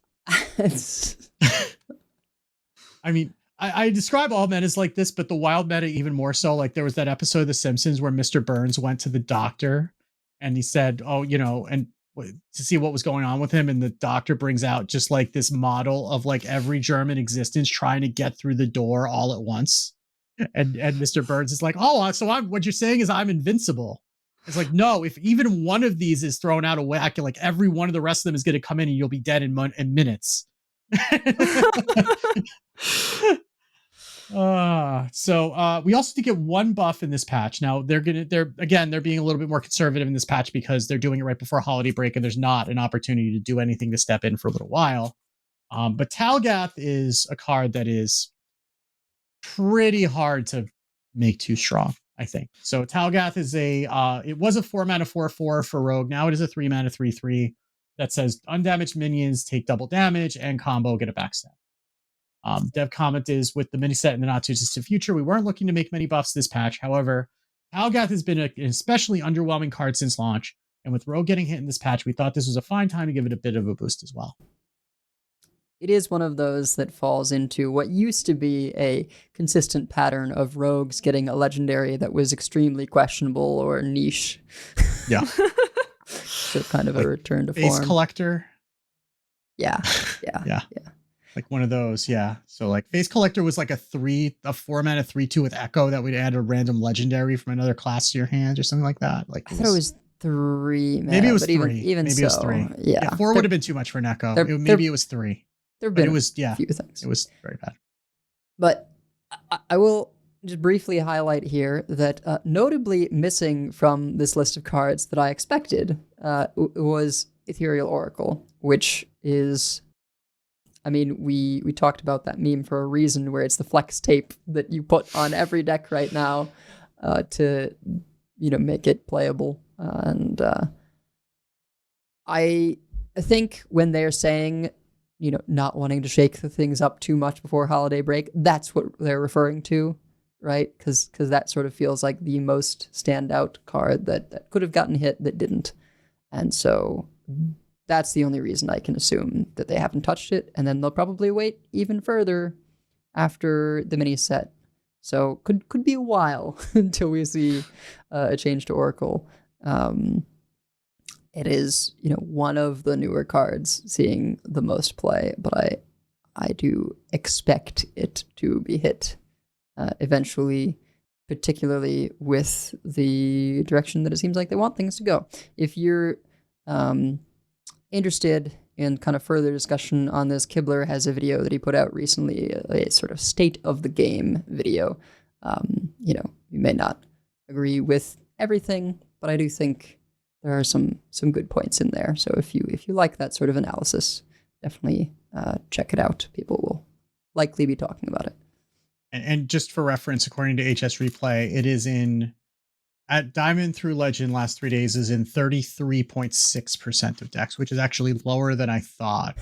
[SPEAKER 4] I mean, I describe all metas like this, but the Wild meta even more so. Like there was that episode of The Simpsons where Mr. Burns went to the doctor and he said, and to see what was going on with him. And the doctor brings out just like this model of like every germ in existence trying to get through the door all at once. And Mr. Burns is like, so what you're saying is I'm invincible. It's like, no, if even one of these is thrown out of whack, like every one of the rest of them is going to come in and you'll be dead in minutes. We also did get one buff in this patch. Now they're being a little bit more conservative in this patch because they're doing it right before holiday break and there's not an opportunity to do anything to step in for a little while. But Talgath is a card that is pretty hard to make too strong, I think. So Talgath is it was a 4 mana 4/4 for Rogue. Now it is a 3 mana 3/3 that says undamaged minions take double damage and combo get a backstab. Dev comment is, with the mini set in the not too distant future, we weren't looking to make many buffs this patch. However, Talgath has been an especially underwhelming card since launch, and with Rogue getting hit in this patch, we thought this was a fine time to give it a bit of a boost as well.
[SPEAKER 3] It is one of those that falls into what used to be a consistent pattern of rogues getting a legendary that was extremely questionable or niche.
[SPEAKER 4] Yeah.
[SPEAKER 3] So kind of like a return to
[SPEAKER 4] Face
[SPEAKER 3] form.
[SPEAKER 4] Collector.
[SPEAKER 3] Yeah.
[SPEAKER 4] Like one of those, yeah. So like Face Collector was like a 4 mana 3/2 with Echo that would add a random legendary from another class to your hand or something like that. Like
[SPEAKER 3] I thought it was 3 mana.
[SPEAKER 4] Maybe it was 3.
[SPEAKER 3] Even
[SPEAKER 4] maybe
[SPEAKER 3] so,
[SPEAKER 4] it was 3.
[SPEAKER 3] Yeah.
[SPEAKER 4] 4 would have been too much for an Echo. Maybe it was 3.
[SPEAKER 3] There've been
[SPEAKER 4] it was
[SPEAKER 3] a few things.
[SPEAKER 4] It was very bad.
[SPEAKER 3] But I will just briefly highlight here that notably missing from this list of cards that I expected was Ethereal Oracle, which is, I mean, we talked about that meme for a reason, where it's the flex tape that you put on every deck right now to, make it playable. And I think when they're saying, not wanting to shake the things up too much before holiday break, that's what they're referring to, right? Because that sort of feels like the most standout card that could have gotten hit that didn't. And so that's the only reason I can assume that they haven't touched it, and then they'll probably wait even further after the mini set. So could be a while until we see a change to Oracle. It is, one of the newer cards seeing the most play, but I do expect it to be hit eventually, particularly with the direction that it seems like they want things to go. If you're interested in kind of further discussion on this, Kibler has a video that he put out recently, a sort of state of the game video. You may not agree with everything, but I do think there are some good points in there. So if you like that sort of analysis, definitely check it out. People will likely be talking about it.
[SPEAKER 4] And just for reference, according to HS Replay, it is at Diamond through Legend last 3 days is in 33.6% of decks, which is actually lower than I thought.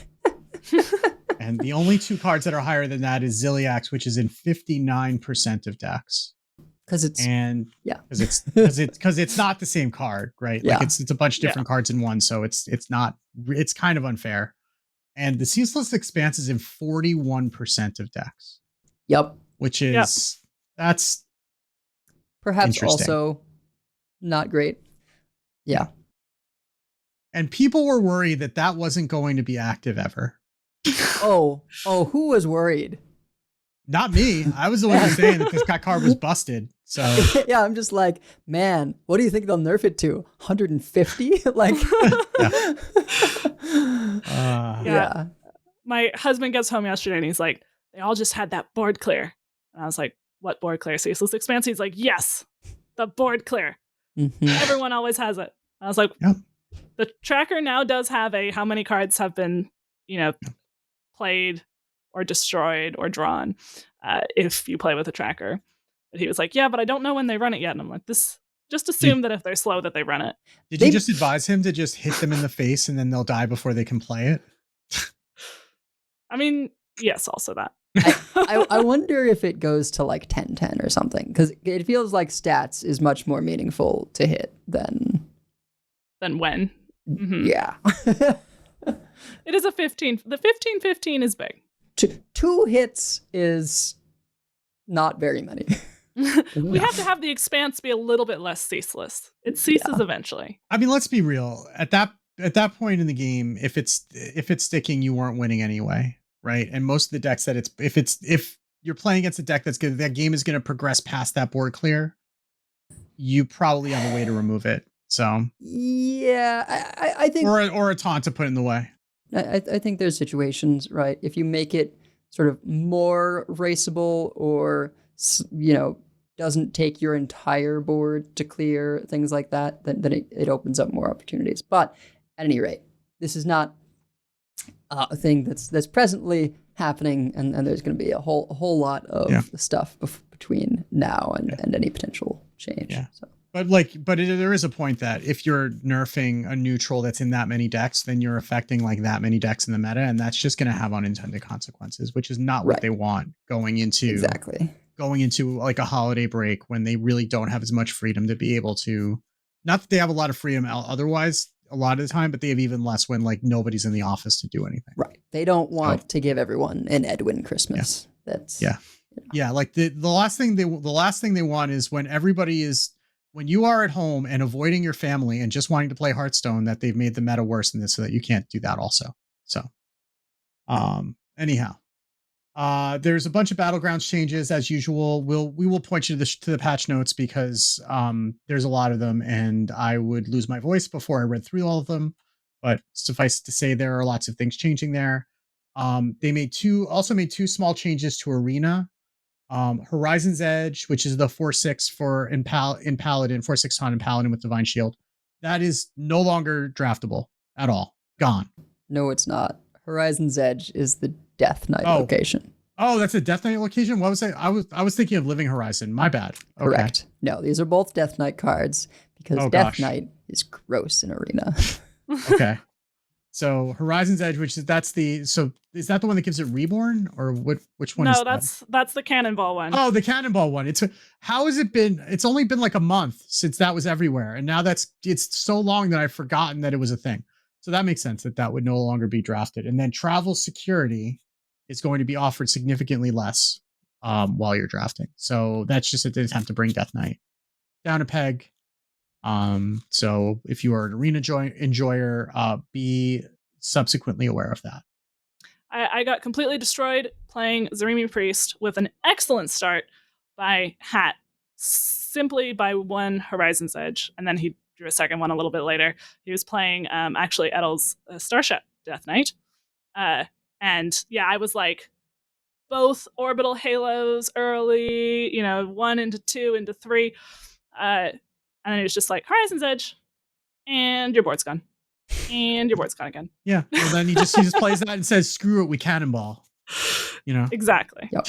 [SPEAKER 4] And the only 2 cards that are higher than that is Ziliax, which is in 59% of decks.
[SPEAKER 3] Because it's
[SPEAKER 4] because it's not the same card, right?
[SPEAKER 3] Yeah.
[SPEAKER 4] Like it's a bunch of different cards in one, so it's kind of unfair. And the Ceaseless Expanse is in 41% of decks.
[SPEAKER 3] Yep.
[SPEAKER 4] Which is that's
[SPEAKER 3] perhaps also not great. Yeah.
[SPEAKER 4] And people were worried that wasn't going to be active ever.
[SPEAKER 3] Oh, who was worried?
[SPEAKER 4] Not me. I was the one who's saying that this card was busted. So
[SPEAKER 3] yeah, I'm just like, man, what do you think they'll nerf it to? 150? Like,
[SPEAKER 5] yeah. My husband gets home yesterday and he's like, they all just had that board clear. And I was like, what board clear? Ceaseless Expanse? He's like, yes, the board clear.
[SPEAKER 3] Mm-hmm.
[SPEAKER 5] Everyone always has it. I was like,
[SPEAKER 4] yep.
[SPEAKER 5] The tracker now does have how many cards have been, played or destroyed or drawn if you play with a tracker. But he was like, yeah, but I don't know when they run it yet. And I'm like, just assume that if they're slow that they run it.
[SPEAKER 4] Did you just advise him to just hit them in the face and then they'll die before they can play it?
[SPEAKER 5] I mean, yes, also that.
[SPEAKER 3] I wonder if it goes to like 10-10 or something, because it feels like stats is much more meaningful to hit than
[SPEAKER 5] when. Mm-hmm.
[SPEAKER 3] Yeah.
[SPEAKER 5] It is a 15. The 15-15 is big.
[SPEAKER 3] 2 hits is not very many.
[SPEAKER 5] We have to have the Expanse be a little bit less ceaseless. It ceases eventually.
[SPEAKER 4] I mean, let's be real. At that point in the game, if it's sticking, you weren't winning anyway, right? And most of the decks that if you're playing against a deck that game is going to progress past that board clear, you probably have a way to remove it. So
[SPEAKER 3] yeah, I think
[SPEAKER 4] or a taunt to put in the way.
[SPEAKER 3] I think there's situations, right? If you make it sort of more raceable or, doesn't take your entire board to clear, things like that, then it opens up more opportunities. But at any rate, this is not a thing that's presently happening, and there's going to be a whole lot of stuff between now and any potential change.
[SPEAKER 4] Yeah.
[SPEAKER 3] So.
[SPEAKER 4] But there is a point that if you're nerfing a neutral that's in that many decks, then you're affecting like that many decks in the meta, and that's just going to have unintended consequences, which is not what they want going into like a holiday break when they really don't have as much freedom to be able to. Not that they have a lot of freedom otherwise a lot of the time, but they have even less when like nobody's in the office to do anything.
[SPEAKER 3] Right. They don't want to give everyone an Edwin Christmas.
[SPEAKER 4] Yeah.
[SPEAKER 3] That's
[SPEAKER 4] yeah. Like the last thing they want is when you are at home and avoiding your family and just wanting to play Hearthstone, that they've made the meta worse than this so that you can't do that also. So, anyhow, there's a bunch of Battlegrounds changes as usual. We will point you to the patch notes because there's a lot of them and I would lose my voice before I read through all of them. But suffice to say, there are lots of things changing there. They made two small changes to Arena. Horizon's Edge, which is the 4/6 for in Paladin, 4/6 taunt in Paladin with Divine Shield, that is no longer draftable at all. Gone.
[SPEAKER 3] No, it's not. Horizon's Edge is the Death Knight location.
[SPEAKER 4] Oh, that's a Death Knight location? What was I? I was thinking of Living Horizon. My bad. Okay.
[SPEAKER 3] Correct. No, these are both Death Knight cards because Death Knight is gross in Arena.
[SPEAKER 4] Okay. So Horizon's Edge, is that the one that gives it Reborn, or which one?
[SPEAKER 5] No, that's the Cannonball one.
[SPEAKER 4] Oh, the Cannonball one. How has it been? It's only been like a month since that was everywhere, and now it's so long that I've forgotten that it was a thing. So that makes sense that would no longer be drafted. And then Travel Security is going to be offered significantly less while you're drafting. So that's just an attempt to bring Death Knight down a peg. So if you are an Arena enjoyer, be subsequently aware of that.
[SPEAKER 5] I got completely destroyed playing Zarimi Priest with an excellent start by Hat, simply by one Horizon's Edge, and then he drew a second one a little bit later. He was playing actually Edel's Starship Death Knight, and yeah, I was like both Orbital Halos early, 1 into 2 into 3, and then he was just like Horizon's Edge, and your board's gone. And your board's gone again.
[SPEAKER 4] Yeah. Well, then he just plays that and says, "Screw it, we cannonball." you know.
[SPEAKER 5] Exactly.
[SPEAKER 3] Yep.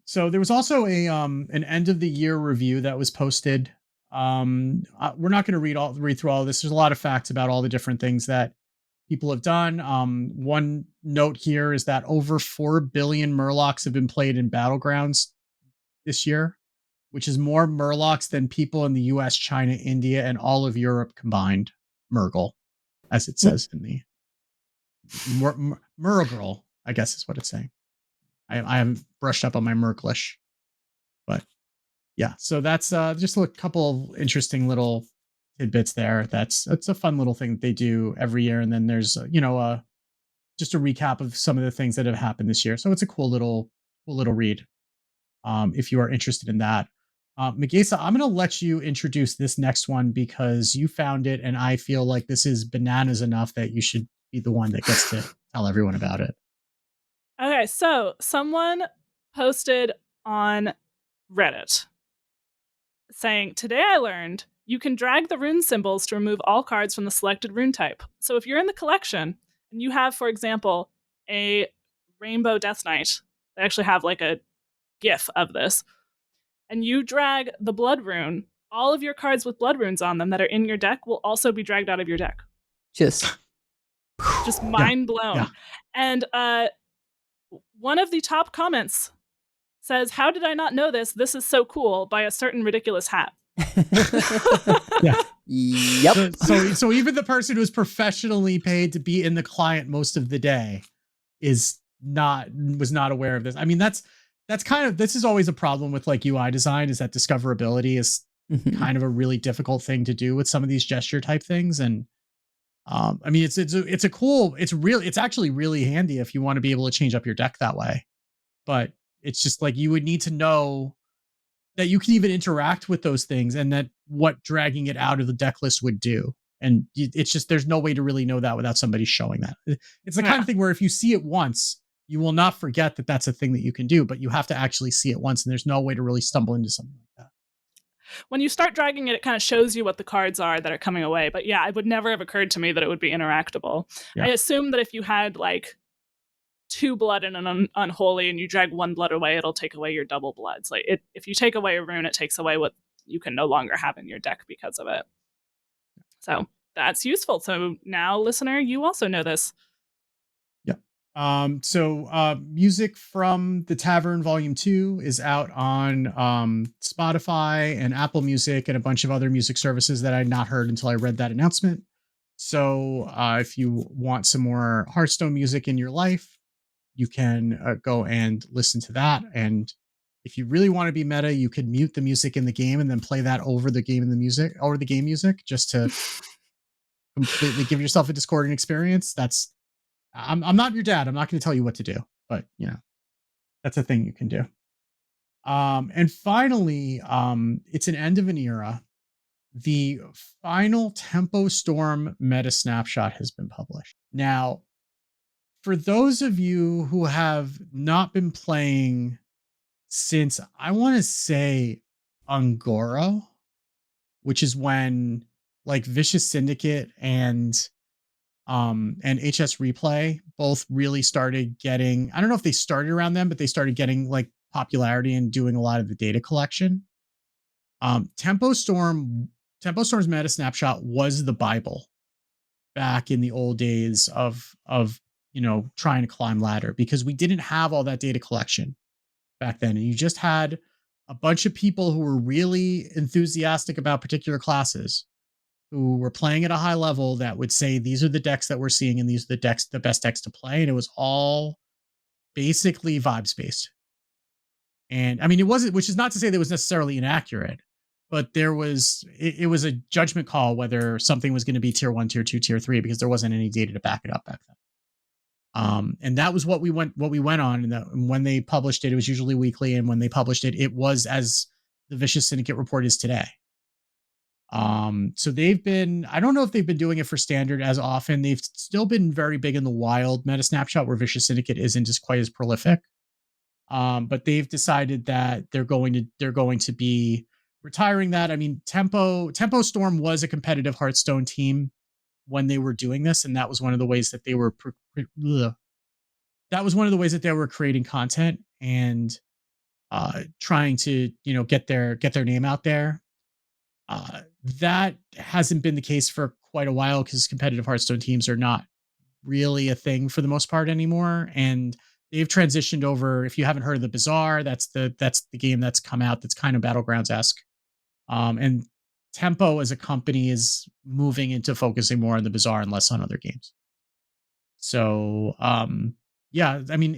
[SPEAKER 4] So there was also a an end of the year review that was posted. We're not going to read through all of this. There's a lot of facts about all the different things that people have done. One note here is that over 4 billion Murlocs have been played in Battlegrounds this year, which is more Murlocs than people in the US, China, India, and all of Europe combined. Murgle, as it says in the Murgle, I guess is what it's saying. I haven't brushed up on my Merklish, but yeah. So that's just a couple of interesting little tidbits there. It's a fun little thing that they do every year, and then there's just a recap of some of the things that have happened this year. So it's a cool little read. If you are interested in that, Megasa, I'm going to let you introduce this next one because you found it, and I feel like this is bananas enough that you should be the one that gets to tell everyone about it.
[SPEAKER 5] Okay, so someone posted on Reddit saying, today I learned you can drag the rune symbols to remove all cards from the selected rune type. So if you're in the collection and you have, for example, a Rainbow Death Knight, they actually have like a GIF of this, and you drag the blood rune, all of your cards with blood runes on them that are in your deck will also be dragged out of your deck.
[SPEAKER 3] Just
[SPEAKER 5] mind blown.
[SPEAKER 4] Yeah.
[SPEAKER 5] And one of the top comments says, how did I not know this? This is so cool, by a certain ridiculous hat.
[SPEAKER 4] Yeah.
[SPEAKER 3] Yep.
[SPEAKER 4] So even the person who's professionally paid to be in the client most of the day was not aware of this. I mean, that's kind of, this is always a problem with like UI design, is that discoverability is kind of a really difficult thing to do with some of these gesture type things. And I mean, it's actually really handy if you want to be able to change up your deck that way. But it's just like, you would need to know that you can even interact with those things and that what dragging it out of the deck list would do. And it's just, there's no way to really know that without somebody showing that. It's the kind of thing where if you see it once, you will not forget that that's a thing that you can do, but you have to actually see it once, and there's no way to really stumble into something like that.
[SPEAKER 5] When you start dragging it, it kind of shows you what the cards are that are coming away. But yeah, it would never have occurred to me that it would be interactable. Yeah. I assume that if you had like 2 blood and an unholy and you drag 1 blood away, it'll take away your double bloods. Like if you take away a rune, it takes away what you can no longer have in your deck because of it. So that's useful. So now, listener, you also know this.
[SPEAKER 4] Music from the Tavern Volume 2 is out on Spotify and Apple Music and a bunch of other music services that I had not heard until I read that announcement. So if you want some more Hearthstone music in your life, you can go and listen to that. And if you really want to be meta, you could mute the music in the game and then play that over the game music, just to completely give yourself a discordant experience. I'm not your dad. I'm not going to tell you what to do, but that's a thing you can do. And finally, it's an end of an era. The final TempoStorm meta snapshot has been published. Now, for those of you who have not been playing since, I want to say, Ungoro, which is when like Vicious Syndicate and HS Replay both really started getting, I don't know if they started around them, but they started getting like popularity and doing a lot of the data collection. TempoStorm's meta snapshot was the Bible back in the old days of trying to climb ladder, because we didn't have all that data collection back then. And you just had a bunch of people who were really enthusiastic about particular classes, who were playing at a high level, that would say, these are the decks that we're seeing, and these are the best decks to play. And it was all basically vibes based. And I mean, it wasn't, which is not to say that it was necessarily inaccurate, but it was a judgment call whether something was going to be tier 1, tier 2, tier 3, because there wasn't any data to back it up back then. And that was what we went on. And when they published it was usually weekly. And when they published it, it was as the Vicious Syndicate report is today. So they've been, I don't know if they've been doing it for standard as often. They've still been very big in the wild meta snapshot, where Vicious Syndicate isn't just quite as prolific. But they've decided that they're going to be retiring that. I mean, TempoStorm was a competitive Hearthstone team when they were doing this, and that was one of the ways that they were that was one of the ways that they were creating content and trying to, get their name out there. That hasn't been the case for quite a while because competitive Hearthstone teams are not really a thing for the most part anymore. And they've transitioned over. If you haven't heard of the Bazaar, that's the game that's come out that's kind of Battlegrounds-esque. And Tempo as a company is moving into focusing more on the Bazaar and less on other games. So yeah, I mean,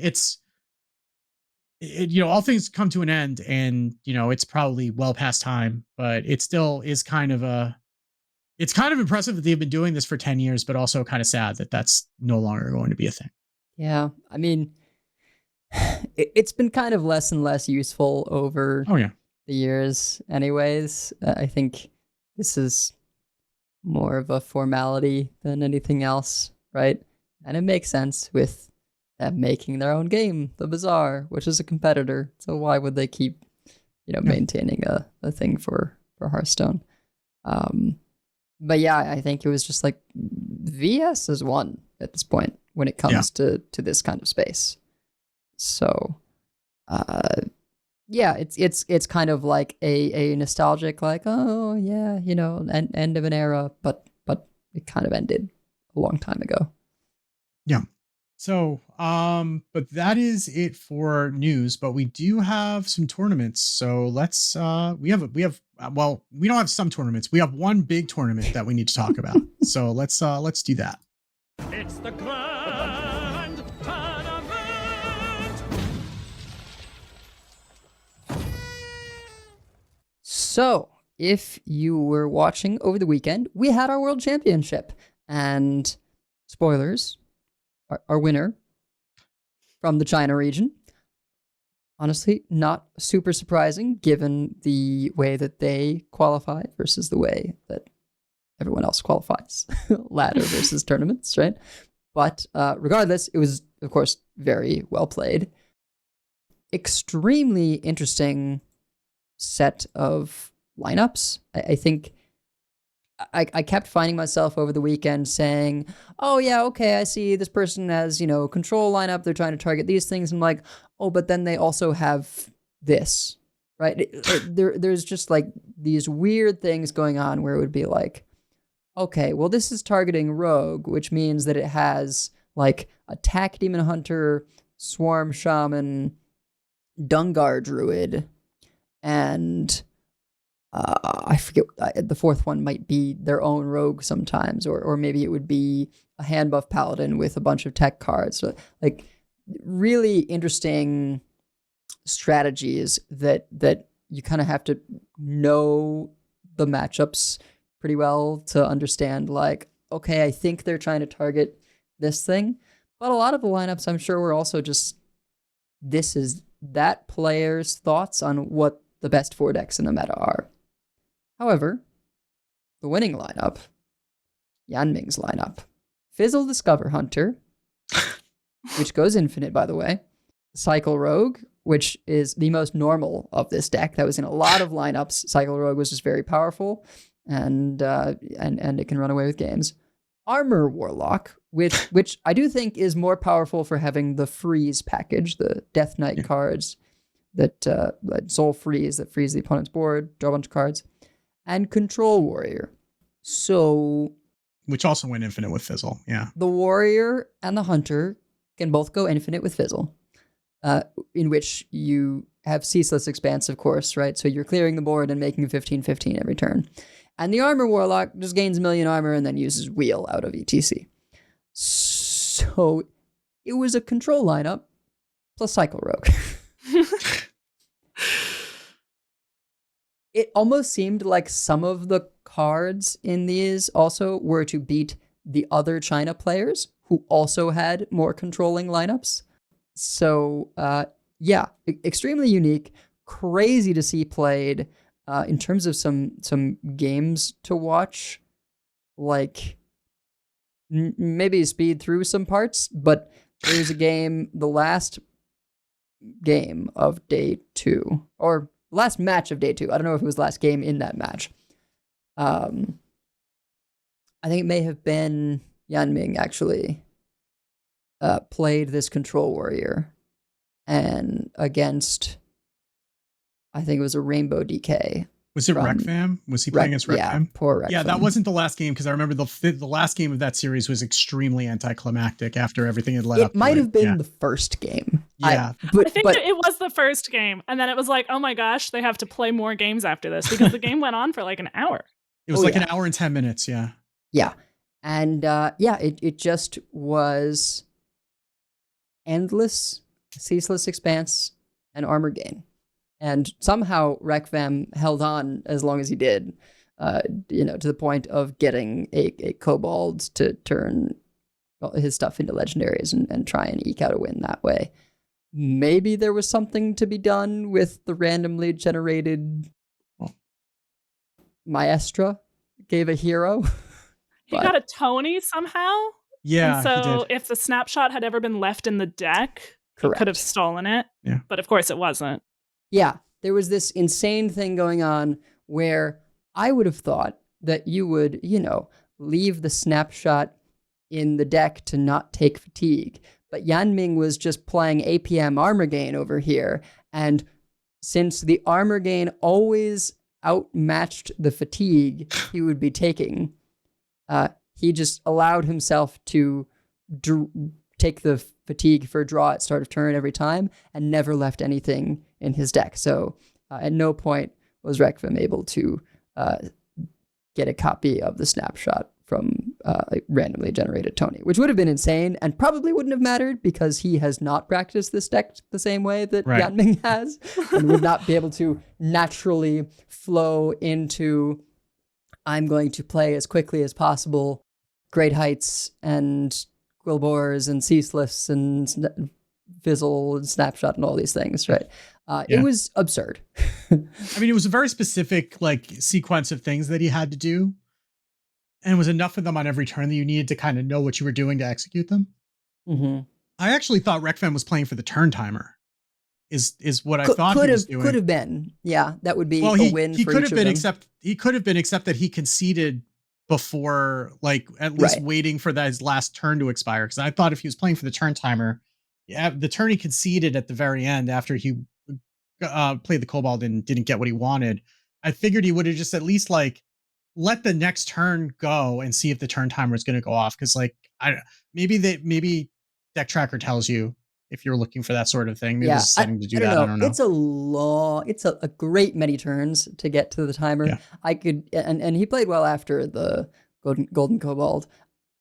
[SPEAKER 4] all things come to an end, and it's probably well past time, but it still is it's kind of impressive that they've been doing this for 10 years, but also kind of sad that that's no longer going to be a thing.
[SPEAKER 3] Yeah, I mean, it's been kind of less and less useful over the years anyways. I think this is more of a formality than anything else, right? And it makes sense with them making their own game, the Bazaar, which is a competitor. So why would they keep, maintaining a thing for Hearthstone? But yeah, I think it was just like VS is one at this point when it comes to this kind of space. So, yeah, it's kind of like a nostalgic, like, oh yeah, end of an era, but it kind of ended a long time ago.
[SPEAKER 4] Yeah. So, but that is it for news, but we do have some tournaments. So let's, we have, well, we don't have some tournaments. We have one big tournament that we need to talk about. So let's do that.
[SPEAKER 1] It's the Grand Tournament!
[SPEAKER 3] So, if you were watching over the weekend, we had our World Championship, and spoilers, our winner from the China region. Honestly, not super surprising given the way that they qualified versus the way that everyone else qualifies. Ladder versus tournaments, right? But regardless, it was, of course, very well played. Extremely interesting set of lineups. I think I kept finding myself over the weekend saying, oh yeah, okay, I see this person has, control lineup. They're trying to target these things. I'm like, oh, but then they also have this, right? There's just like these weird things going on where it would be like, okay, well, this is targeting rogue, which means that it has like attack demon hunter, swarm shaman, Dungar druid, and I forget, the fourth one might be their own rogue sometimes, or maybe it would be a hand buff paladin with a bunch of tech cards. So, like, really interesting strategies that you kind of have to know the matchups pretty well to understand, like, okay, I think they're trying to target this thing. But a lot of the lineups, I'm sure, were also just, this is that player's thoughts on what the best 4 decks in the meta are. However, the winning lineup, Yanming's lineup, Fizzle Discover Hunter, which goes infinite, by the way, Cycle Rogue, which is the most normal of this deck. That was in a lot of lineups. Cycle Rogue was just very powerful, and it can run away with games. Armor Warlock, which I do think is more powerful for having the freeze package, the Death Knight cards that soul freeze, that freeze the opponent's board, draw a bunch of cards. And Control Warrior. So,
[SPEAKER 4] which also went infinite with Fizzle, yeah.
[SPEAKER 3] The Warrior and the Hunter can both go infinite with Fizzle, in which you have Ceaseless Expanse, of course, right? So you're clearing the board and making 15/15 every turn. And the Armor Warlock just gains 1,000,000 armor and then uses Wheel out of ETC. So it was a control lineup plus Cycle Rogue. It almost seemed like some of the cards in these also were to beat the other China players who also had more controlling lineups. So, yeah, extremely unique, crazy to see played. In terms of some games to watch, like maybe speed through some parts, but there's a game, the last game of day 2, or last match of day 2. I don't know if it was last game in that match. I think it may have been Yanming, actually. played this control warrior and against, I think it was a Rainbow DK.
[SPEAKER 4] Was it Rekfam? Was he playing against Rekfam?
[SPEAKER 3] Yeah, poor Rekfam.
[SPEAKER 4] Yeah, that wasn't the last game because I remember the last game of that series was extremely anticlimactic after everything had led up to it.
[SPEAKER 3] It might have been the first game.
[SPEAKER 4] Yeah.
[SPEAKER 5] I think it was the first game. And then it was like, oh my gosh, they have to play more games after this because the game went on for like an hour.
[SPEAKER 4] It was an hour and 10 minutes, yeah.
[SPEAKER 3] Yeah. And it just was endless, ceaseless expanse and armor gain. And somehow Rekfam held on as long as he did, to the point of getting a kobold to turn his stuff into legendaries and try and eke out a win that way. Maybe there was something to be done with the randomly generated Maestra gave a hero.
[SPEAKER 5] He got a Tony somehow.
[SPEAKER 4] Yeah.
[SPEAKER 5] And so if the snapshot had ever been left in the deck,
[SPEAKER 3] Correct.
[SPEAKER 5] he could have stolen it.
[SPEAKER 4] Yeah.
[SPEAKER 5] But of course it wasn't.
[SPEAKER 3] Yeah. There was this insane thing going on where I would have thought that you would, leave the snapshot in the deck to not take fatigue. But Yanming was just playing APM armor gain over here. And since the armor gain always outmatched the fatigue he would be taking, he just allowed himself to take the fatigue for a draw at start of turn every time and never left anything in his deck. So at no point was Rekfam able to get a copy of the snapshot from a randomly generated Tony, which would have been insane and probably wouldn't have mattered because he has not practiced this deck the same way that Yanming has and would not be able to naturally flow into, I'm going to play as quickly as possible Great Heights and Quillbores and Ceaseless and Fizzle and Snapshot and all these things, right? It was absurd.
[SPEAKER 4] I mean, it was a very specific sequence of things that he had to do. And it was enough of them on every turn that you needed to kind of know what you were doing to execute them.
[SPEAKER 3] Mm-hmm.
[SPEAKER 4] I actually thought Rekfam was playing for the turn timer. Is what I thought he was doing.
[SPEAKER 3] Could have been. Yeah, that would be a win for each of them.
[SPEAKER 4] He could have been, except that he conceded before, at least waiting for his last turn to expire. Because I thought if he was playing for the turn timer, the turn he conceded at the very end after he played the Kobold and didn't get what he wanted, I figured he would have just at least let the next turn go and see if the turn timer is going to go off. Because maybe Deck Tracker tells you if you're looking for that sort of thing. Maybe there's a setting to do that. I don't know.
[SPEAKER 3] It's a great many turns to get to the timer.
[SPEAKER 4] Yeah.
[SPEAKER 3] I could, and he played well after the Golden Kobold.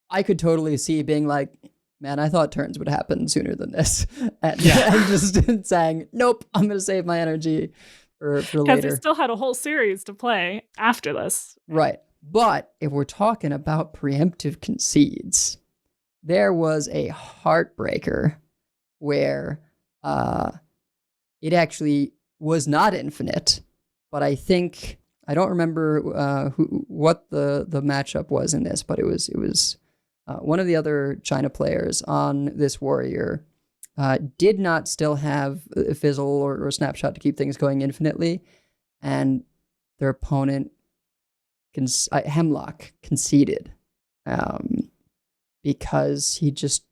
[SPEAKER 3] I could totally see being like, man, I thought turns would happen sooner than this. And just saying, nope, I'm going to save my energy for later.
[SPEAKER 5] Because he still had a whole series to play after this.
[SPEAKER 3] Right. But if we're talking about preemptive concedes, there was a heartbreaker where it actually was not infinite, but I don't remember what the matchup was in this, but it was one of the other China players on this warrior did not still have a Fizzle or Snapshot to keep things going infinitely, and their opponent, Hemlock, conceded because he just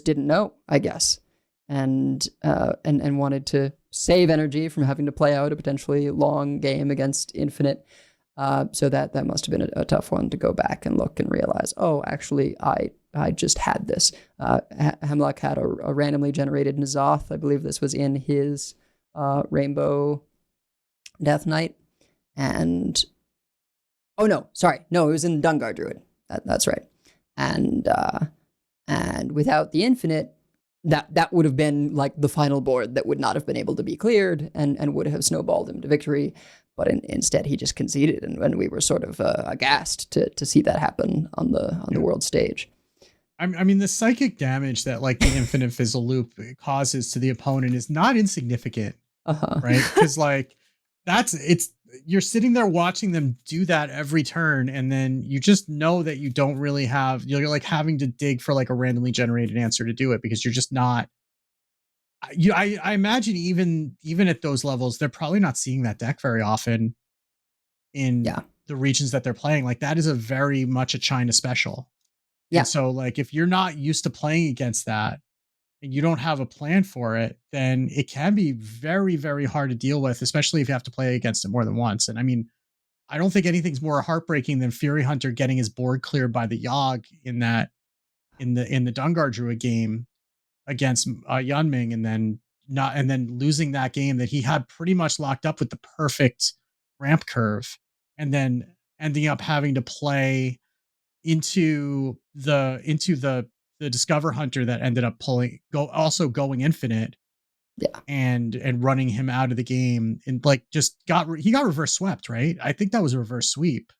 [SPEAKER 3] didn't know, I guess, and wanted to save energy from having to play out a potentially long game against infinite. So that must have been a tough one to go back and look and realize, oh, actually, I just had this. Hemlock had a randomly generated N'Zoth. I believe this was in his Rainbow Death Knight. And, it was in Dungar Druid. That's right. And without the infinite, that would have been the final board that would not have been able to be cleared and would have snowballed him to victory. But instead, he just conceded, and we were sort of aghast to see that happen on the world stage.
[SPEAKER 4] I mean, the psychic damage that the infinite Fizzle loop causes to the opponent is not insignificant, right? Because you're sitting there watching them do that every turn, and then you just know that you don't really have, you're having to dig for a randomly generated answer to do it because you're just not. I imagine even at those levels, they're probably not seeing that deck very often in the regions that they're playing. That is a very much a China special.
[SPEAKER 3] Yeah.
[SPEAKER 4] And so like if you're not used to playing against that and you don't have a plan for it, then it can be very, very hard to deal with, especially if you have to play against it more than once. And I mean, I don't think anything's more heartbreaking than Fury Hunter getting his board cleared by the Yogg in the Dungar Druid game against Yunming, and then losing that game that he had pretty much locked up with the perfect ramp curve, and then ending up having to play into the Discover Hunter that ended up going infinite.
[SPEAKER 3] Yeah.
[SPEAKER 4] And running him out of the game, and like he got reverse swept, right? I think that was a reverse sweep.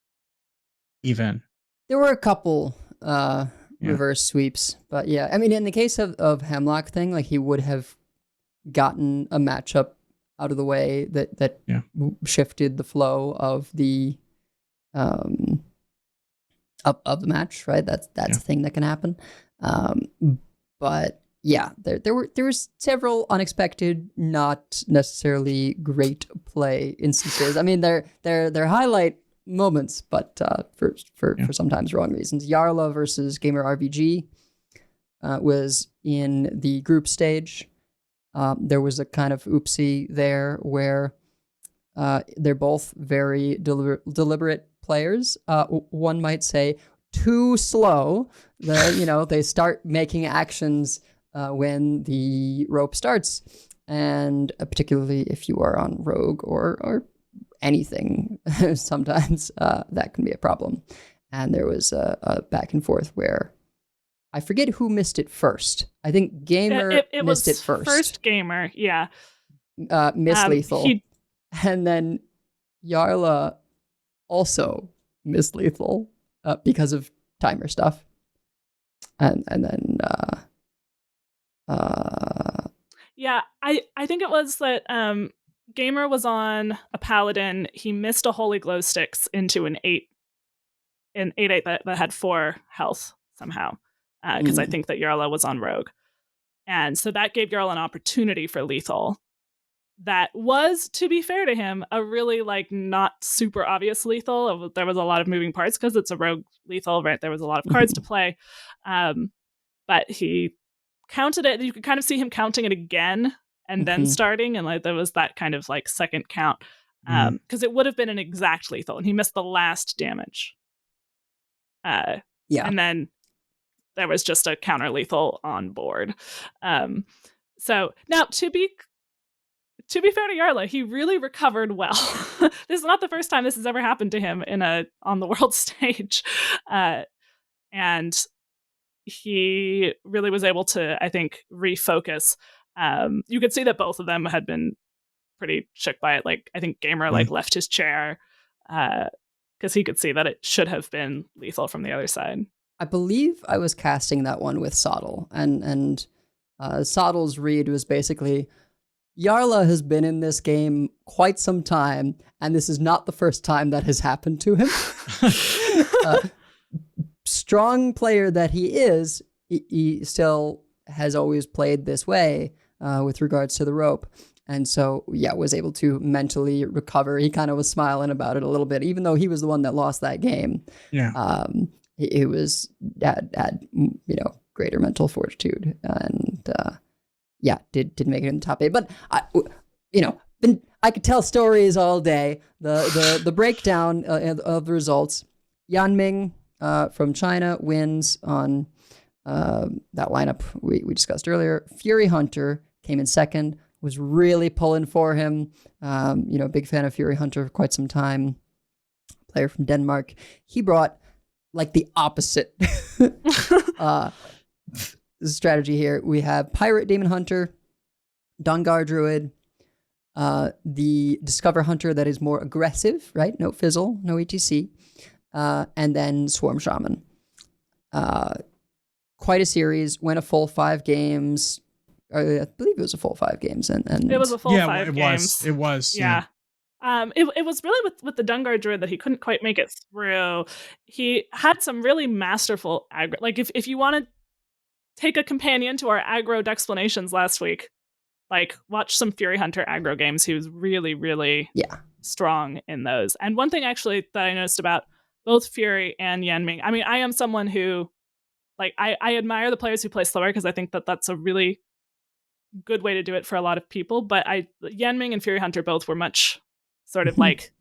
[SPEAKER 4] Even
[SPEAKER 3] there were a couple reverse sweeps, but yeah, I mean, in the case of Hemlock thing, like he would have gotten a matchup out of the way that shifted the flow of the of the match, right? That's a thing that can happen. But yeah, there were several unexpected, not necessarily great play instances. I mean, they're highlight moments, but for sometimes wrong reasons. Jarla versus Gamer RVG was in the group stage. There was a kind of oopsie there where they're both very deliberate players. One might say too slow. They start making actions when the rope starts, and particularly if you are on rogue or anything, sometimes that can be a problem. And there was a back and forth where I forget who missed it first. I think Gamer missed it first.
[SPEAKER 5] First Gamer, yeah.
[SPEAKER 3] Miss Lethal. And then Jarla also missed Lethal because of timer stuff. And then
[SPEAKER 5] yeah, I think it was that Gamer was on a Paladin. He missed a Holy Glow Sticks into an 8/8 that had 4 health somehow. Because I think that Jarla was on Rogue. And so that gave Jarla an opportunity for Lethal. That was, to be fair to him, a really like not super obvious Lethal. There was a lot of moving parts because it's a Rogue Lethal, right? There was a lot of cards to play. But he counted it. You could kind of see him counting it again and then starting. And like there was that kind of like second count. Because it would have been an exact Lethal. And he missed the last damage. And then there was just a counter lethal on board. So now to be fair to Jarla, he really recovered well. This is not the first time this has ever happened to him on the world stage. And he really was able to, I think, refocus. You could see that both of them had been pretty shook by it. Like, I think Gamer left his chair because he could see that it should have been lethal from the other side.
[SPEAKER 3] I believe I was casting that one with Soddle, and Soddle's read was basically, Jarla has been in this game quite some time, and this is not the first time that has happened to him. Strong player that he is, he still has always played this way with regards to the rope. And so, was able to mentally recover. He kind of was smiling about it a little bit, even though he was the one that lost that game.
[SPEAKER 4] Yeah.
[SPEAKER 3] He was had greater mental fortitude, and did make it in the top 8. But I could tell stories all day. The breakdown of the results: Yanming from China wins on that lineup we discussed earlier. Fury Hunter came in second. Was really pulling for him. Big fan of Fury Hunter for quite some time. Player from Denmark. He brought like the opposite strategy here. We have Pirate Demon Hunter, Dungar Druid, the Discover Hunter that is more aggressive, right? No Fizzle, no ETC, and then Swarm Shaman. Quite a series, went a full 5 games. I believe it was a full 5 games. And
[SPEAKER 5] it was a full 5 games.
[SPEAKER 4] It was.
[SPEAKER 5] Yeah. It was really with the Dungar Druid that he couldn't quite make it through. He had some really masterful aggro. Like if you want to take a companion to our aggro Decksplanations last week, like watch some Fury Hunter aggro games. He was really, really strong in those. And one thing actually that I noticed about both Fury and Yanming, I mean, I am someone who like I admire the players who play slower because I think that that's a really good way to do it for a lot of people. But Yanming and Fury Hunter both were much sort of like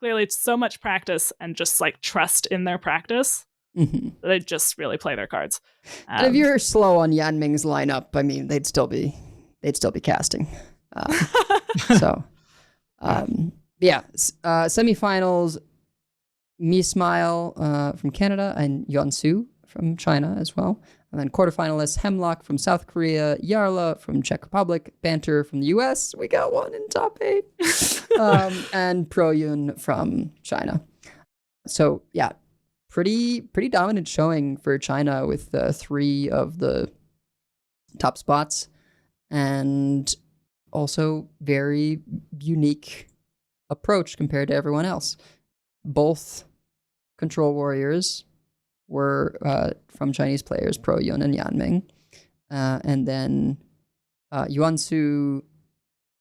[SPEAKER 5] clearly it's so much practice and just like trust in their practice that they just really play their cards.
[SPEAKER 3] And if you're slow on Yanming's lineup, I mean, they'd still be casting. Semifinals, Me Smile from Canada and Yeonsu from China as well. And then quarterfinalists, Hemlock from South Korea, Yarla from Czech Republic, Banter from the US. We got one in top 8. And Proyun from China. So yeah, pretty dominant showing for China with 3 of the top spots. And also very unique approach compared to everyone else. Both control warriors were from Chinese players, Proyun and Yanming. And then Yuansu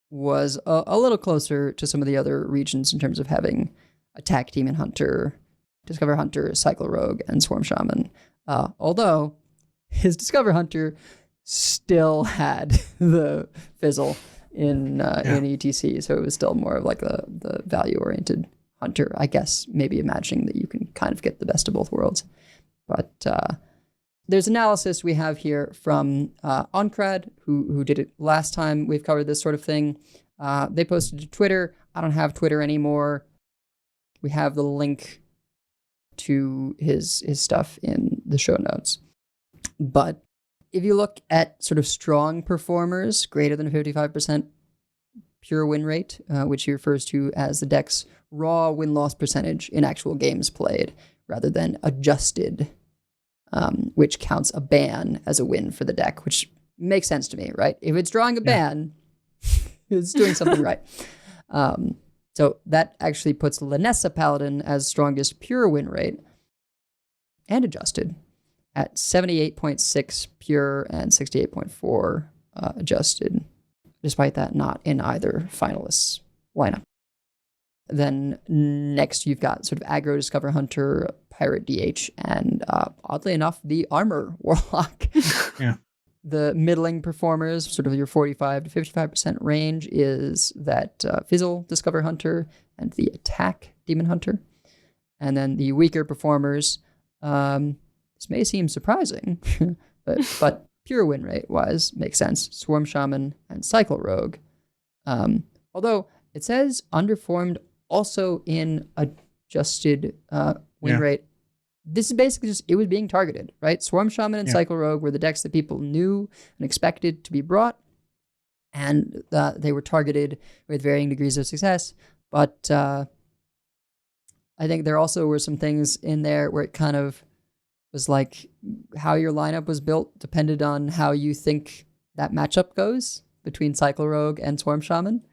[SPEAKER 3] was a little closer to some of the other regions in terms of having Attack Demon Hunter, Discover Hunter, Cycle Rogue, and Swarm Shaman. Although his Discover Hunter still had the fizzle in ETC, so it was still more of like the value-oriented hunter, I guess, maybe imagining that you can kind of get the best of both worlds. But there's analysis we have here from Oncrad, who did it last time we've covered this sort of thing. They posted to Twitter. I don't have Twitter anymore. We have the link to his stuff in the show notes. But if you look at sort of strong performers, greater than 55% pure win rate, which he refers to as the deck's raw win-loss percentage in actual games played, rather than adjusted, which counts a ban as a win for the deck, which makes sense to me, right? If it's drawing a ban, it's doing something right. So that actually puts Lanessa Paladin as strongest pure win rate and adjusted at 78.6 pure and 68.4 adjusted, despite that not in either finalists' lineup. Then next you've got sort of Aggro, Discover Hunter, Pirate DH, and oddly enough, the Armor Warlock.
[SPEAKER 4] Yeah.
[SPEAKER 3] The middling performers, sort of your 45 to 55% range, is that Fizzle, Discover Hunter, and the Attack Demon Hunter. And then the weaker performers, this may seem surprising, but pure win rate wise makes sense. Swarm Shaman and Cycle Rogue. Although it says underformed also in adjusted win rate. This is basically just, it was being targeted, right? Swarm Shaman and Cycle Rogue were the decks that people knew and expected to be brought, and they were targeted with varying degrees of success. But I think there also were some things in there where it kind of was like how your lineup was built depended on how you think that matchup goes between Cycle Rogue and Swarm Shaman.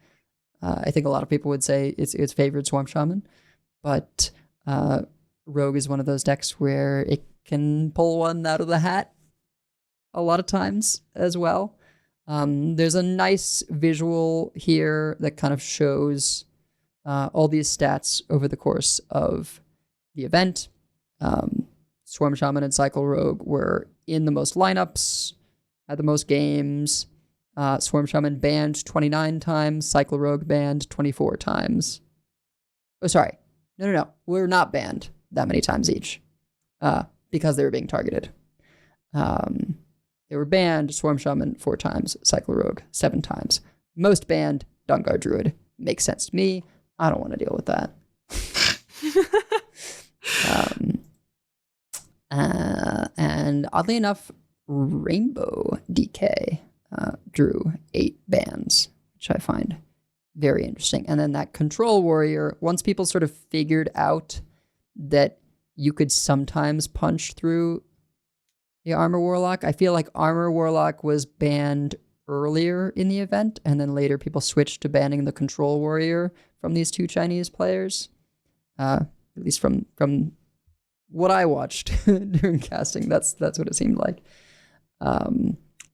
[SPEAKER 3] I think a lot of people would say it's favored Swarm Shaman, but Rogue is one of those decks where it can pull one out of the hat a lot of times as well. There's a nice visual here that kind of shows all these stats over the course of the event. Swarm Shaman and Cycle Rogue were in the most lineups, had the most games. Swarm Shaman banned 29 times, Cycle Rogue banned 24 times. Oh, sorry. No. We're not banned that many times each because they were being targeted. They were banned, Swarm Shaman 4 times, Cycle Rogue 7 times. Most banned, Dawnguard Druid. Makes sense to me. I don't want to deal with that. And oddly enough, Rainbow DK drew 8 bans, which I find very interesting. And then that Control Warrior, once people sort of figured out that you could sometimes punch through the Armor Warlock, I feel like Armor Warlock was banned earlier in the event, and then later people switched to banning the Control Warrior from these 2 Chinese players. At least from what I watched during casting, that's what it seemed like.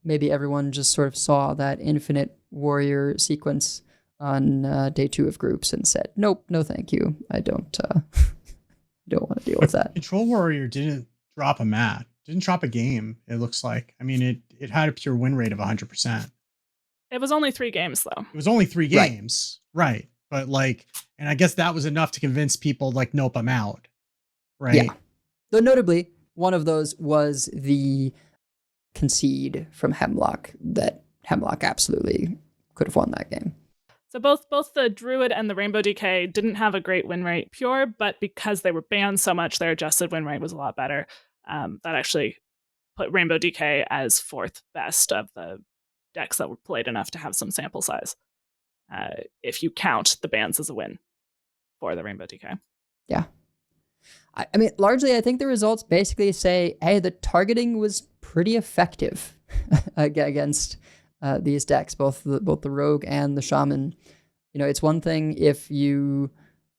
[SPEAKER 3] Maybe everyone just sort of saw that Infinite Warrior sequence on day 2 of groups and said, nope, no thank you. I don't want to deal with that.
[SPEAKER 4] Control Warrior didn't drop a mat, Didn't drop a game, it looks like. I mean, it had a pure win rate of 100%.
[SPEAKER 5] It was only 3 games, though.
[SPEAKER 4] It was only 3
[SPEAKER 3] Right.
[SPEAKER 4] games. Right. But like, and I guess that was enough to convince people like, nope, I'm out. Right.
[SPEAKER 3] Yeah. Though notably, one of those was the Concede from Hemlock, that Hemlock absolutely could have won that game.
[SPEAKER 5] So both the Druid and the Rainbow DK didn't have a great win rate pure, but because they were banned so much, their adjusted win rate was a lot better. That actually put Rainbow DK as 4th best of the decks that were played enough to have some sample size. If you count the bans as a win for the Rainbow DK.
[SPEAKER 3] Yeah. I mean, largely, I think the results basically say, hey, the targeting was pretty effective against these decks, both the Rogue and the Shaman. You know, it's one thing if you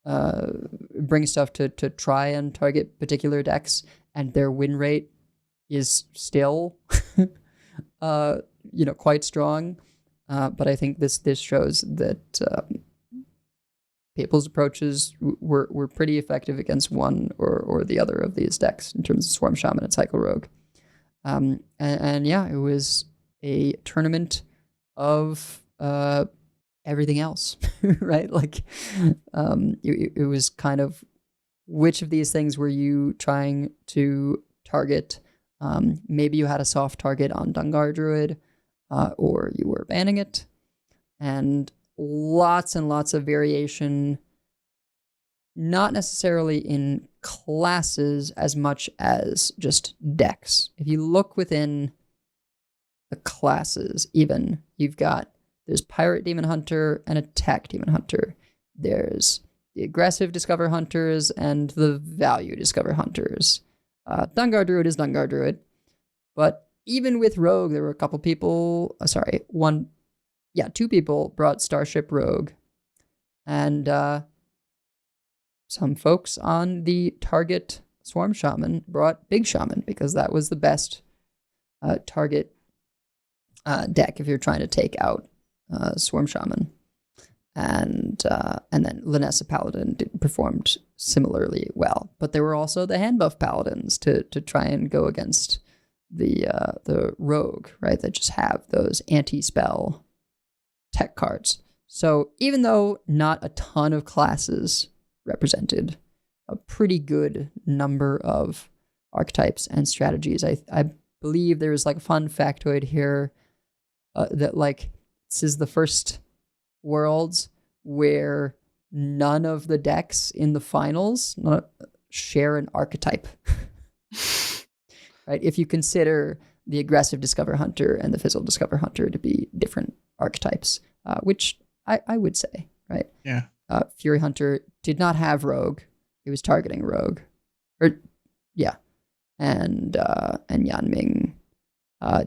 [SPEAKER 3] bring stuff to try and target particular decks, and their win rate is still, quite strong. But I think this shows that people's approaches were pretty effective against one or the other of these decks in terms of Swarm Shaman and Cycle Rogue. And yeah, it was a tournament of everything else, right? Like, it was kind of, which of these things were you trying to target? Maybe you had a soft target on Dungar Druid, or you were banning it, and lots and lots of variation, not necessarily in classes as much as just decks. If you look within the classes, even, there's Pirate Demon Hunter and Attack Demon Hunter. There's the aggressive Discover Hunters and the value Discover Hunters. Dungar Druid is Dungar Druid. But even with Rogue, there were a couple people, two people brought Starship Rogue. And some folks on the target Swarm Shaman brought Big Shaman, because that was the best target deck if you're trying to take out Swarm Shaman. And then Linessa Paladin performed similarly well. But there were also the hand buff Paladins to try and go against the Rogue, right? That just have those anti-spell tech cards. So even though not a ton of classes represented, a pretty good number of archetypes and strategies. I believe there was like a fun factoid here that like this is the first Worlds where none of the decks in the finals share an archetype. Right? If you consider the aggressive Discover Hunter and the Fizzle Discover Hunter to be different archetypes, which I would say, right?
[SPEAKER 4] Yeah.
[SPEAKER 3] Fury Hunter did not have Rogue. He was targeting Rogue. And Yanming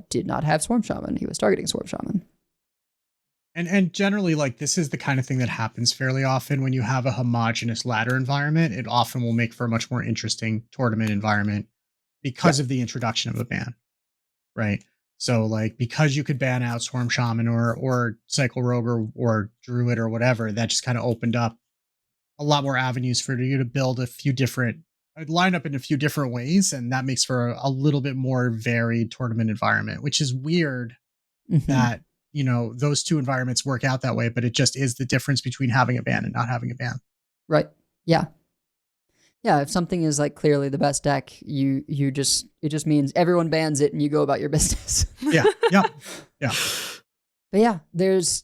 [SPEAKER 3] did not have Swarm Shaman. He was targeting Swarm Shaman.
[SPEAKER 4] And generally, like, this is the kind of thing that happens fairly often when you have a homogenous ladder environment. It often will make for a much more interesting tournament environment because of the introduction of a ban, right? So, like, because you could ban out Swarm Shaman or Cycle Rogue or Druid or whatever, that just kind of opened up a lot more avenues for you to build line up in a few different ways, and that makes for a little bit more varied tournament environment, which is weird that, you know, those two environments work out that way, but it just is the difference between having a ban and not having a ban.
[SPEAKER 3] Right. Yeah. Yeah, if something is like clearly the best deck, it just means everyone bans it and you go about your business.
[SPEAKER 4] Yeah.
[SPEAKER 3] But yeah, there's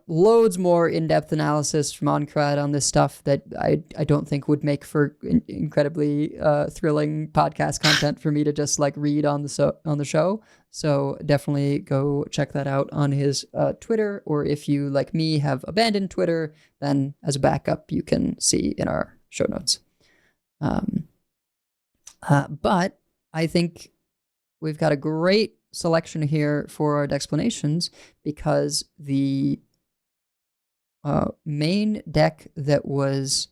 [SPEAKER 3] loads more in-depth analysis from Oncrad on this stuff that I don't think would make for incredibly thrilling podcast content for me to just like read on the show. So definitely go check that out on his Twitter, or if you, like me, have abandoned Twitter, then as a backup you can see in our show notes. But I think we've got a great selection here for our Decksplanations, because the main deck that was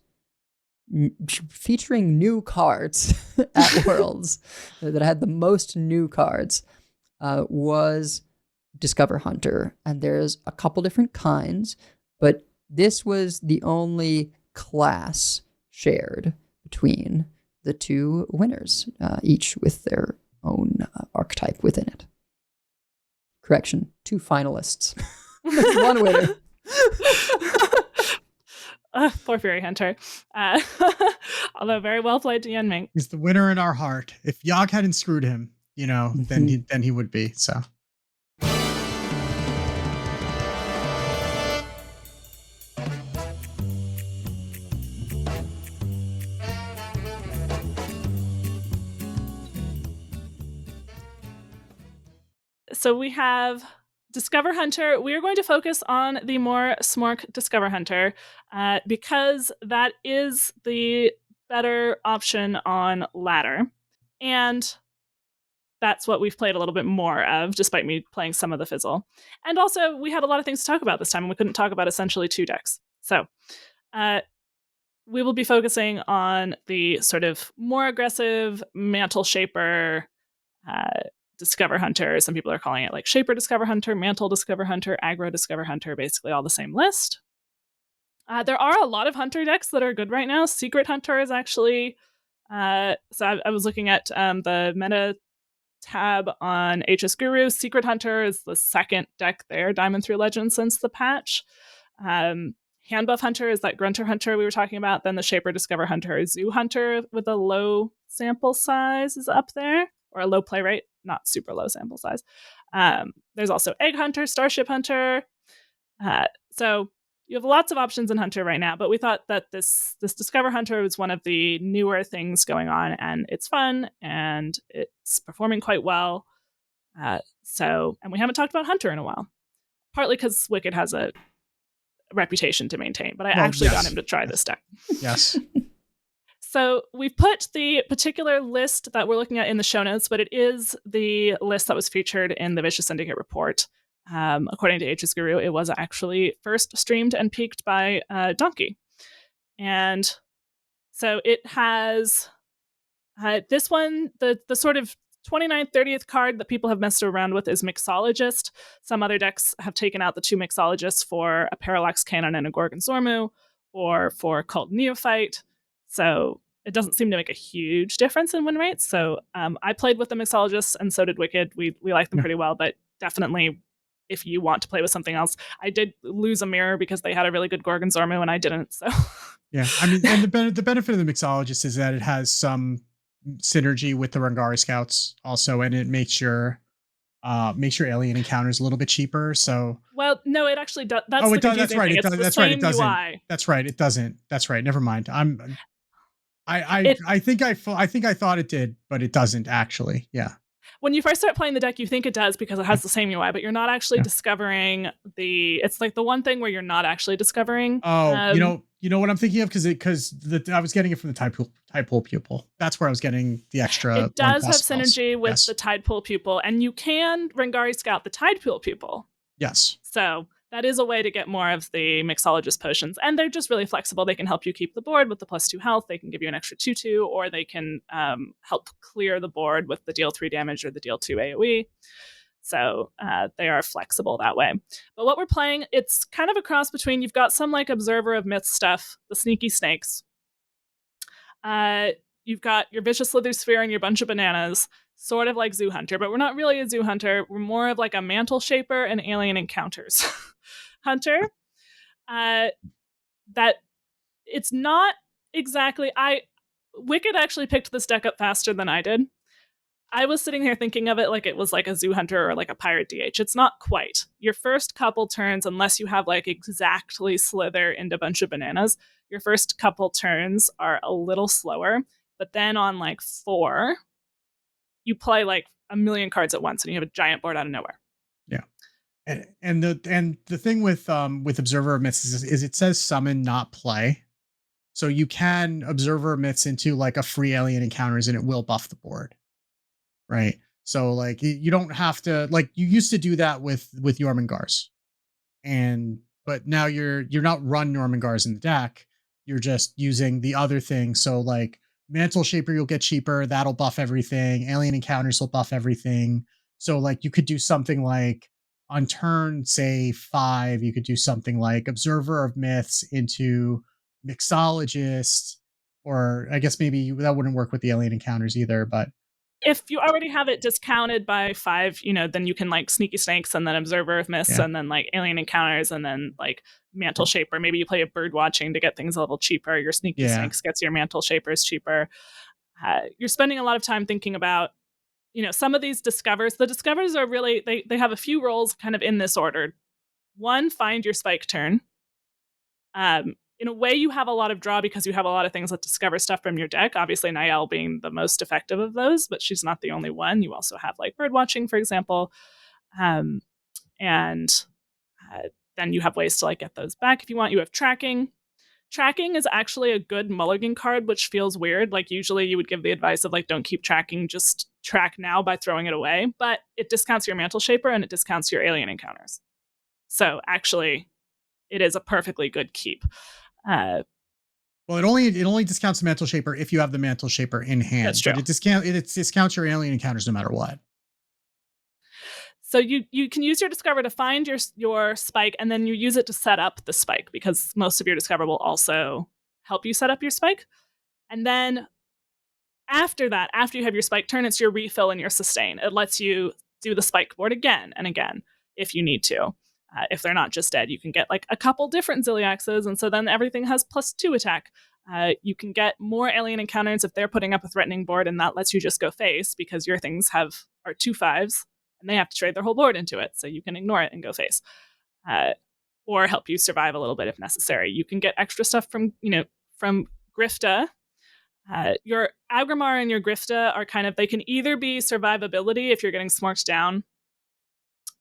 [SPEAKER 3] featuring new cards at Worlds, that had the most new cards, was Discover Hunter. And there's a couple different kinds, but this was the only class shared between the two winners, each with their own archetype within it. Correction, 2 finalists. There's 1 winner.
[SPEAKER 5] Poor Fury Hunter. Although very well played to Yen Ming.
[SPEAKER 4] He's the winner in our heart. If Yogg hadn't screwed him, then he would be. So.
[SPEAKER 5] So we have Discover Hunter. We are going to focus on the more smork Discover Hunter because that is the better option on ladder. And that's what we've played a little bit more of, despite me playing some of the fizzle. And also, we had a lot of things to talk about this time, and we couldn't talk about essentially 2 decks. So we will be focusing on the sort of more aggressive Mantle Shaper Discover Hunter. Some people are calling it like Shaper Discover Hunter, Mantle Discover Hunter, Aggro Discover Hunter, basically all the same list. There are a lot of Hunter decks that are good right now. Secret Hunter is actually... I was looking at the meta tab on HS Guru. Secret Hunter is the second deck there, Diamond through Legend, since the patch. Handbuff Hunter is that Grunter Hunter we were talking about. Then the Shaper Discover Hunter. Zoo Hunter with a low sample size is up there, or a low play rate, not super low sample size. There's also Egg Hunter, Starship Hunter. So you have lots of options in Hunter right now, but we thought that this Discover Hunter was one of the newer things going on, and it's fun, and it's performing quite well. And we haven't talked about Hunter in a while, partly because Wicked has a reputation to maintain, but I actually got him to try this deck.
[SPEAKER 4] Yes.
[SPEAKER 5] So we've put the particular list that we're looking at in the show notes, but it is the list that was featured in the Vicious Syndicate report. According to HS Guru, it was actually first streamed and peaked by Donkey. And so it has this one, the sort of 29th, 30th card that people have messed around with is Mixologist. Some other decks have taken out the 2 Mixologists for a Parallax Cannon and a Gorgon Zormu, or for Cult Neophyte. So it doesn't seem to make a huge difference in win rates. So I played with the Mixologists, and so did Wicked. We like them pretty well, but definitely if you want to play with something else. I did lose a mirror because they had a really good Gorgon Zormu and I didn't. So
[SPEAKER 4] yeah, I mean, and the benefit of the Mixologist is that it has some synergy with the Rangari Scouts also, and it makes your alien encounters a little bit cheaper. So
[SPEAKER 5] well, no, it actually does. That's
[SPEAKER 4] oh,
[SPEAKER 5] the
[SPEAKER 4] it does. That's right.
[SPEAKER 5] Thing.
[SPEAKER 4] It does. That's right. It doesn't. UI. That's right. It doesn't. That's right. Never mind. I think I thought it did, but it doesn't actually. Yeah.
[SPEAKER 5] When you first start playing the deck, you think it does because it has the same UI, but you're not actually discovering it's like the one thing where you're not actually discovering.
[SPEAKER 4] Oh, you know what I'm thinking of? Because I was getting it from the Tide Pool Pupil. That's where I was getting the extra.
[SPEAKER 5] It does have synergy with the Tide Pool Pupil, and you can Rangari Scout the Tide Pool Pupil.
[SPEAKER 4] Yes.
[SPEAKER 5] So that is a way to get more of the Mixologist potions. And they're just really flexible. They can help you keep the board with the +2 health. They can give you an extra 2/2, or they can help clear the board with the deal 3 damage or the deal 2 AoE. So they are flexible that way. But what we're playing, it's kind of a cross between, you've got some like Observer of Myths stuff, the Sneaky Snakes. You've got your Vicious Slither Sphere and your bunch of bananas, sort of like Zoo Hunter, but we're not really a Zoo Hunter. We're more of like a Mantle Shaper and Alien Encounters Hunter. That it's not exactly... Wicked actually picked this deck up faster than I did. I was sitting here thinking of it like it was like a Zoo Hunter or like a Pirate DH. It's not quite. Your first couple turns, unless you have like exactly Slither into a bunch of bananas, your first couple turns are a little slower. But then on like 4, you play like a million cards at once and you have a giant board out of nowhere.
[SPEAKER 4] Yeah. And the thing with Observer of Myths is it says summon, not play. So you can Observer of Myths into like a free alien encounters and it will buff the board. Right. So like you don't have to, like you used to do that with Jormungandrs. But now you're not run Jormungandrs in the deck. You're just using the other thing. So like Mantle Shaper, you'll get cheaper. That'll buff everything. Alien Encounters will buff everything. So like you could do something like on turn, say 5, you could do something like Observer of Myths into Mixologist, or I guess maybe that wouldn't work with the Alien Encounters either, but
[SPEAKER 5] if you already have it discounted by 5, then you can like Sneaky Snakes and then Observer of Mists and then like Alien Encounters and then like Mantle Shaper. Maybe you play a Bird Watching to get things a little cheaper. Your Sneaky Snakes gets your Mantle Shapers cheaper. You're spending a lot of time thinking about, some of these discovers. The discovers are really, they have a few roles kind of in this order. 1, find your spike turn. In a way, you have a lot of draw because you have a lot of things that discover stuff from your deck. Obviously, Niall being the most effective of those, but she's not the only one. You also have like Bird Watching, for example. And then you have ways to like get those back if you want. You have Tracking. Tracking is actually a good mulligan card, which feels weird. Like usually you would give the advice of like, don't keep tracking, just track now by throwing it away. But it discounts your Mantle Shaper and it discounts your Alien Encounters. So actually, it is a perfectly good keep.
[SPEAKER 4] Well, it only discounts the Mantle Shaper if you have the Mantle Shaper in hand.
[SPEAKER 5] That's true.
[SPEAKER 4] But it discounts your Alien Encounters no matter what.
[SPEAKER 5] So you can use your Discover to find your spike, and then you use it to set up the spike, because most of your Discover will also help you set up your spike. And then after that, after you have your spike turn, it's your refill and your sustain. It lets you do the spike board again and again if you need to. If they're not just dead, you can get like a couple different Ziliaxes, and so then everything has +2 attack. You can get more Alien Encounters if they're putting up a threatening board, and that lets you just go face because your things are 2 5s, and they have to trade their whole board into it, so you can ignore it and go face. Or help you survive a little bit if necessary. You can get extra stuff from Grifta. Your Agrimar and your Grifta are kind of, they can either be survivability if you're getting smorked down,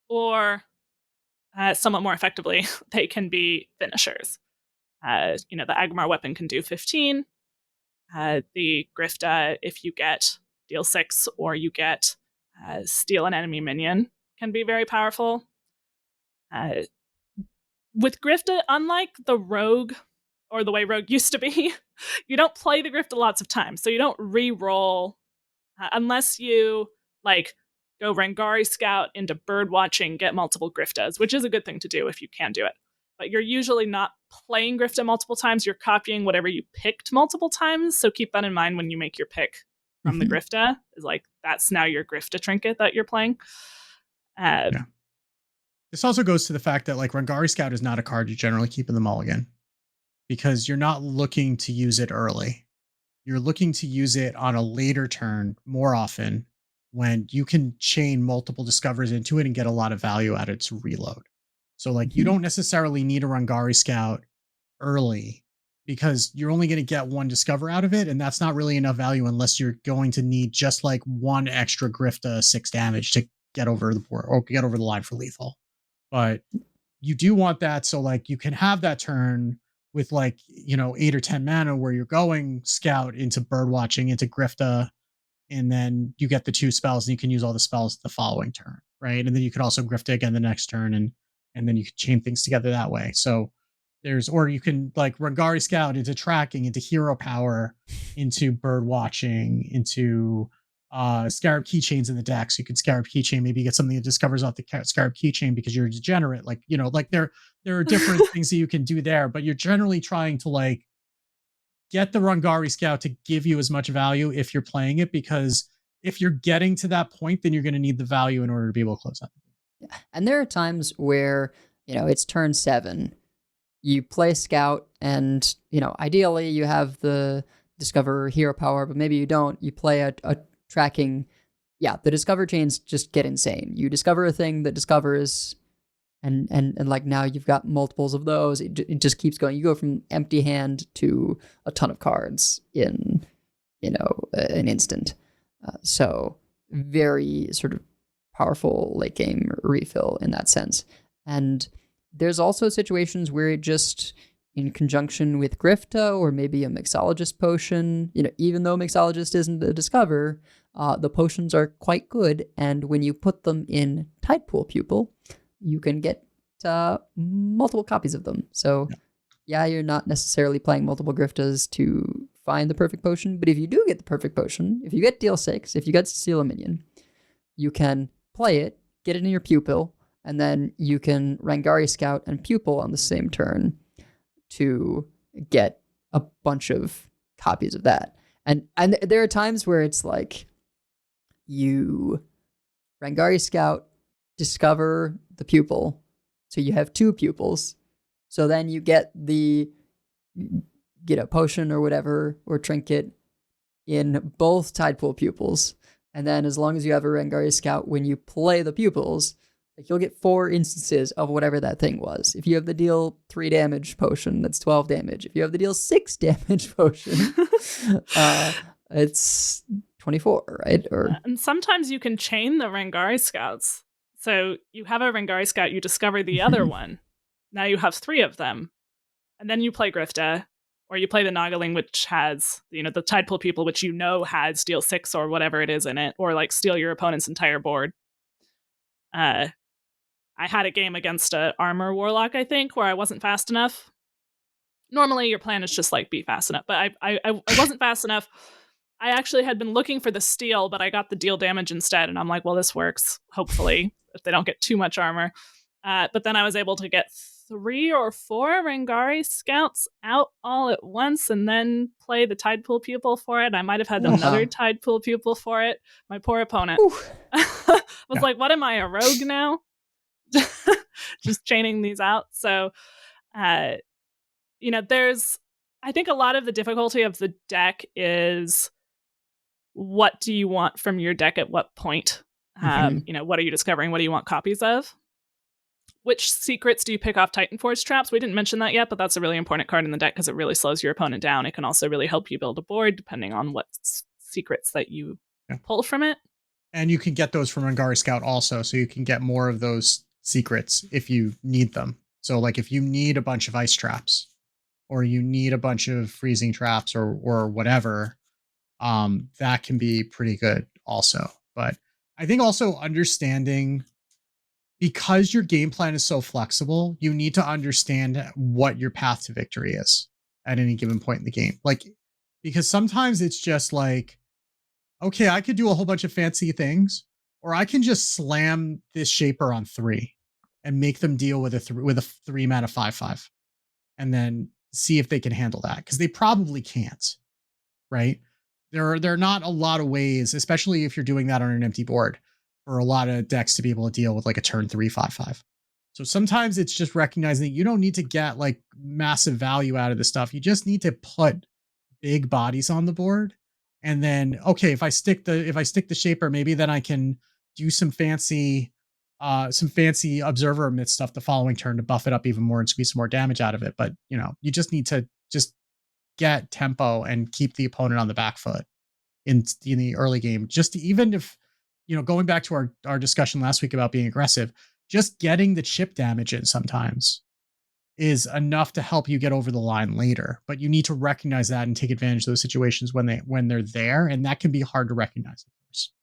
[SPEAKER 5] or somewhat more effectively, they can be finishers. The Agrimar weapon can do 15. The Grifta, if you get deal 6 or you get steal an enemy minion, can be very powerful. With Grifta, unlike the Rogue, or the way Rogue used to be, you don't play the Grifta lots of times, so you don't re-roll unless you go Rangari Scout into Bird Watching, get multiple Griftas, which is a good thing to do if you can do it. But you're usually not playing Grifta multiple times, you're copying whatever you picked multiple times, so keep that in mind when you make your pick from the Grifta, is that's now your Grifta trinket that you're playing.
[SPEAKER 4] This also goes to the fact that Rangari Scout is not a card you generally keep in the mulligan, because you're not looking to use it early. You're looking to use it on a later turn more often, when you can chain multiple discovers into it and get a lot of value out of it to reload. So you don't necessarily need a Rangari Scout early, because you're only going to get 1 discover out of it, and that's not really enough value unless you're going to need just 1 extra Grifta 6 damage to get over the board or get over the line for lethal. But you do want that so you can have that turn with 8 or 10 mana where you're going Scout into Bird Watching into Grifta, and then you get the 2 spells and you can use all the spells the following turn, right? And then you could also Grifta again the next turn, and then you can chain things together that way. So or you can Rangari Scout into Tracking, into Hero Power, into Bird Watching, into Scarab Keychains in the deck. So you can Scarab Keychain, maybe get something that discovers off the Scarab Keychain because you're a degenerate. There are different things that you can do there, but you're generally trying to get the Rangari Scout to give you as much value if you're playing it, because if you're getting to that point, then you're going to need the value in order to be able to close out the game.
[SPEAKER 3] Yeah. And there are times where, it's turn 7, you play Scout, and, ideally you have the Discover Hero Power, but maybe you don't. You play a Tracking. Yeah, the Discover chains just get insane. You discover a thing that discovers, and now you've got multiples of those. It just keeps going. You go from empty hand to a ton of cards in, an instant. So very sort of powerful late game refill in that sense. And there's also situations where it just, in conjunction with Grifta or maybe a Mixologist potion, even though Mixologist isn't a discover, the potions are quite good. And when you put them in Tidepool Pupil, you can get multiple copies of them. So yeah, you're not necessarily playing multiple Griftas to find the perfect potion, but if you do get the perfect potion, if you get deal 6, if you get Steal a Minion, you can play it, get it in your Pupil, and then you can Rangari Scout and Pupil on the same turn to get a bunch of copies of that. And there are times where it's you Rangari Scout, discover the pupil. So you have 2 pupils. So then you get a potion or whatever, or trinket in both Tidepool pupils. And then as long as you have a Rangari Scout, when you play the pupils, like you'll get 4 instances of whatever that thing was. If you have the deal 3 damage potion, that's 12 damage. If you have the deal 6 damage potion, it's 24, right?
[SPEAKER 5] And sometimes you can chain the Rangari Scouts. So you have a Rangari Scout, you discover the other one. Now you have 3 of them. And then you play Grifta, or you play the Nagaling, which has, the Tidepool Pupil, which has deal 6 or whatever it is in it, or like steal your opponent's entire board. I had a game against a armor warlock, I think, where I wasn't fast enough. Normally your plan is just like be fast enough, but I wasn't fast enough. I actually had been looking for the steal, but I got the deal damage instead, and I'm like, well, this works, hopefully, if they don't get too much armor. But then I was able to get 3 or 4 Rangari Scouts out all at once and then play the Tidepool Pupil for it. I might have had another Tidepool Pupil for it. My poor opponent was like, what am I, a rogue now? Just chaining these out. So, I think a lot of the difficulty of the deck is what do you want from your deck at what point? What are you discovering? What do you want copies of? Which secrets do you pick off Titan Forge traps? We didn't mention that yet, but that's a really important card in the deck because it really slows your opponent down. It can also really help you build a board depending on what secrets that you pull from it.
[SPEAKER 4] And you can get those from Rangari Scout also, so you can get more of those secrets if you need them. So like if you need a bunch of ice traps, or you need a bunch of freezing traps or whatever, that can be pretty good also. But I think also understanding, because your game plan is so flexible, you need to understand what your path to victory is at any given point in the game. Like, because sometimes it's just like, okay, I could do a whole bunch of fancy things, or I can just slam this Shaper on 3 and make them deal with a 3 mana 5/5, and then see if they can handle that, because they probably can't, right? There are not a lot of ways, especially if you're doing that on an empty board, for a lot of decks to be able to deal with like a turn 3 5/5. So sometimes it's just recognizing that you don't need to get like massive value out of this stuff. You just need to put big bodies on the board. And then, okay, if I stick the Shaper, maybe then I can do some fancy observer emit stuff the following turn to buff it up even more and squeeze some more damage out of it. But you just need to just get tempo and keep the opponent on the back foot in the early game. Just to, even if, going back to our discussion last week about being aggressive, just getting the chip damage in sometimes is enough to help you get over the line later. But you need to recognize that and take advantage of those situations when they're there, and that can be hard to recognize at first.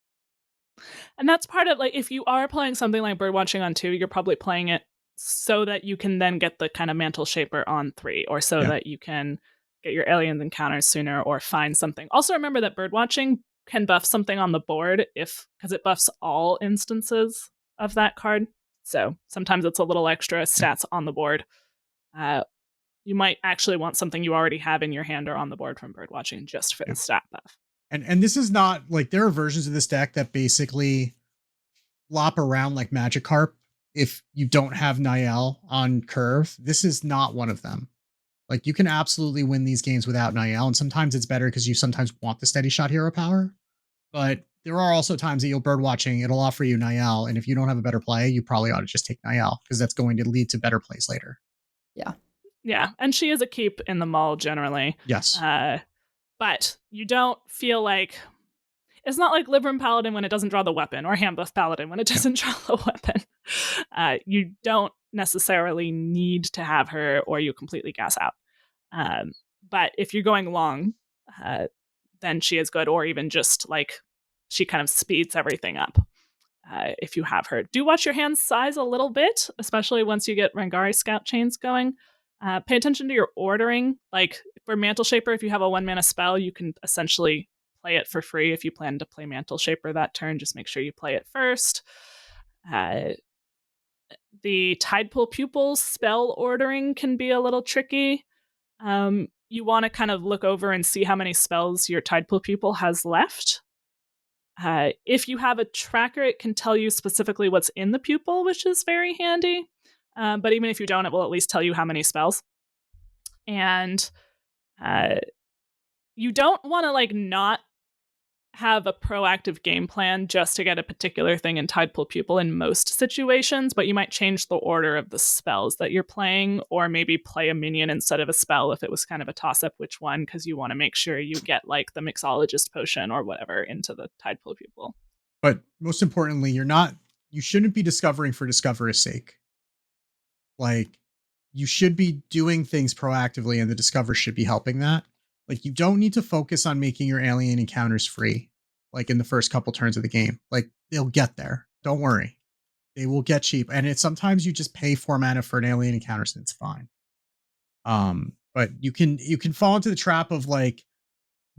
[SPEAKER 5] And that's part of, like, if you are playing something like Birdwatching on 2, you're probably playing it so that you can then get the kind of Mantle Shaper on 3, or so that you can get your aliens encounters sooner or find something. Also remember that Birdwatching can buff something on the board because it buffs all instances of that card. So sometimes it's a little extra stats on the board. You might actually want something you already have in your hand or on the board from Birdwatching just for the stat buff.
[SPEAKER 4] And this is not like, there are versions of this deck that basically flop around like Magikarp if you don't have Niall on curve. This is not one of them. Like, you can absolutely win these games without Niall, and sometimes it's better because you sometimes want the steady shot hero power. But there are also times that you'll Birdwatching, it'll offer you Niall, and if you don't have a better play, you probably ought to just take Niall, because that's going to lead to better plays later.
[SPEAKER 5] Yeah, and she is a keep in the mall generally.
[SPEAKER 4] Yes.
[SPEAKER 5] But you don't feel like... It's not like Libram Paladin when it doesn't draw the weapon, or Handbuff Paladin when it doesn't draw the weapon. You don't necessarily need to have her, or you completely gas out. But if you're going long, then she is good, or even just like she kind of speeds everything up. If you have her, do watch your hand size a little bit, especially once you get Rangari Scout chains going. Pay attention to your ordering. Like for Mantle Shaper, if you have a 1-mana spell, you can essentially play it for free. If you plan to play Mantle Shaper that turn, just make sure you play it first. The Tidepool Pupils spell ordering can be a little tricky. You want to kind of look over and see how many spells your Tidepool Pupil has left. If you have a tracker, it can tell you specifically what's in the pupil, which is very handy. But even if you don't, it will at least tell you how many spells. And you don't want to like not have a proactive game plan just to get a particular thing in Tidal Pupil in most situations, but you might change the order of the spells that you're playing, or maybe play a minion instead of a spell if it was kind of a toss-up which one, because you want to make sure you get like the Mixologist Potion or whatever into the Tidal Pupil.
[SPEAKER 4] But most importantly, you shouldn't be discovering for discovery's sake. Like, you should be doing things proactively, and the discover should be helping that. Like, you don't need to focus on making your alien encounters free, like in the first couple turns of the game. Like, they'll get there. Don't worry. They will get cheap. And sometimes you just pay 4 mana for an alien encounter, and it's fine. But you can fall into the trap of like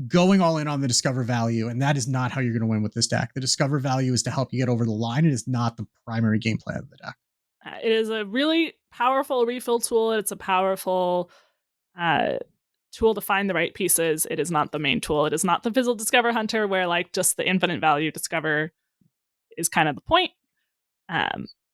[SPEAKER 4] going all in on the discover value, and that is not how you're going to win with this deck. The discover value is to help you get over the line. It is not the primary gameplay of the deck.
[SPEAKER 5] It is a really powerful refill tool. It's a powerful tool to find the right pieces. It is not the main tool. It is not the Fizzle Discover Hunter, where like just the infinite value discover is kind of the point.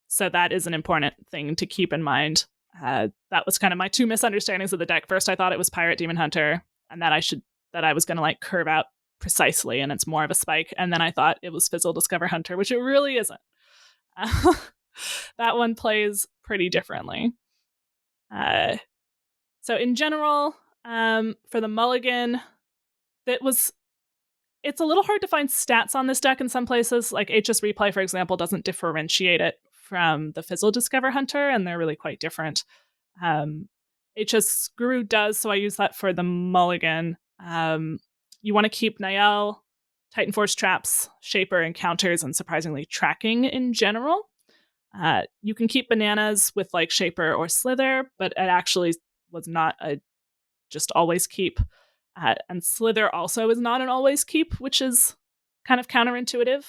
[SPEAKER 5] So that is an important thing to keep in mind. That was kind of my 2 misunderstandings of the deck. First, I thought it was Pirate Demon Hunter, and that I was going to like curve out precisely, and it's more of a spike. And then I thought it was Fizzle Discover Hunter, which it really isn't. That one plays pretty differently. So in general, for the Mulligan, it's a little hard to find stats on this deck in some places. Like HS Replay, for example, doesn't differentiate it from the Fizzle Discover Hunter, and they're really quite different. HS Guru does, so I use that for the Mulligan. You want to keep Nael, Titan Force Traps, Shaper, Encounters, and surprisingly Tracking in general. You can keep Bananas with like Shaper or Slither, but it actually was not a just always keep. And Slither also is not an always keep, which is kind of counterintuitive.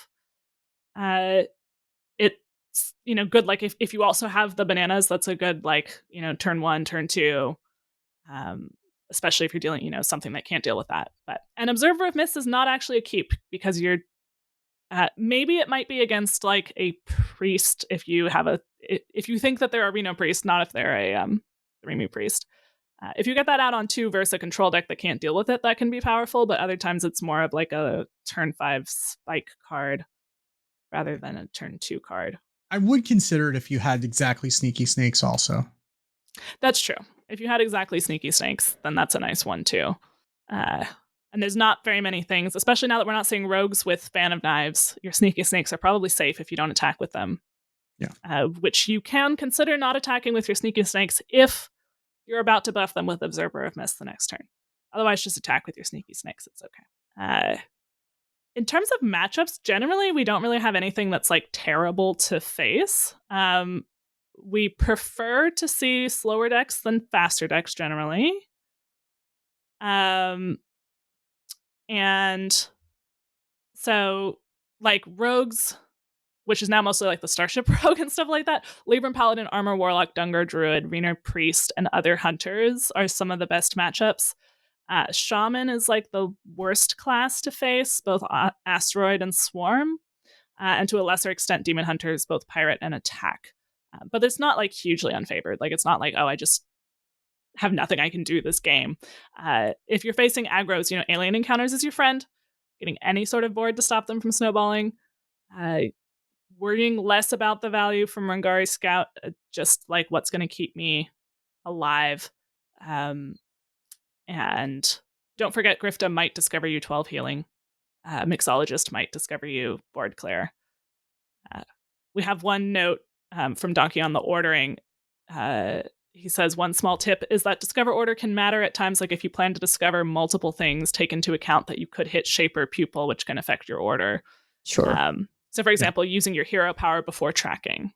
[SPEAKER 5] It's, good. Like if you also have the Bananas, that's a good, like, turn 1, turn 2, especially if you're dealing, something that can't deal with that. But an Observer of Myths is not actually a keep, because you're, maybe it might be against like a priest if you think that they're a Reno priest, not if they're a Remu priest. If you get that out on 2 versus a control deck that can't deal with it, that can be powerful, but other times it's more of like a turn 5 spike card rather than a turn 2 card.
[SPEAKER 4] I would consider it if you had exactly Sneaky Snakes also.
[SPEAKER 5] That's true. If you had exactly Sneaky Snakes, then that's a nice one too. And there's not very many things, especially now that we're not seeing rogues with Fan of Knives. Your Sneaky Snakes are probably safe if you don't attack with them.
[SPEAKER 4] Yeah.
[SPEAKER 5] Which you can consider not attacking with your Sneaky Snakes if you're about to buff them with Observer of Myths the next turn. Otherwise, just attack with your Sneaky Snakes. It's okay. In terms of matchups, generally, we don't really have anything that's like terrible to face. We prefer to see slower decks than faster decks generally. And so like rogues, which is now mostly like the Starship Rogue and stuff like that, Libram Paladin, Armor Warlock, Dungar Druid, Reno Priest, and other hunters are some of the best matchups. Shaman is like the worst class to face, both Asteroid and Swarm, and to a lesser extent Demon Hunters, both Pirate and Attack. But it's not like hugely unfavored. Like it's not like, oh, I just have nothing I can do this game. If you're facing aggros, Alien Encounters is your friend. Getting any sort of board to stop them from snowballing. Worrying less about the value from Rangari Scout, just like what's going to keep me alive. And don't forget, Grifta might discover you 12 healing. Mixologist might discover you board clear. We have one note from Donkey on the ordering. He says, one small tip is that discover order can matter at times, like if you plan to discover multiple things, take into account that you could hit Shaper Pupil, which can affect your order.
[SPEAKER 3] Sure.
[SPEAKER 5] So, for example, using your hero power before tracking.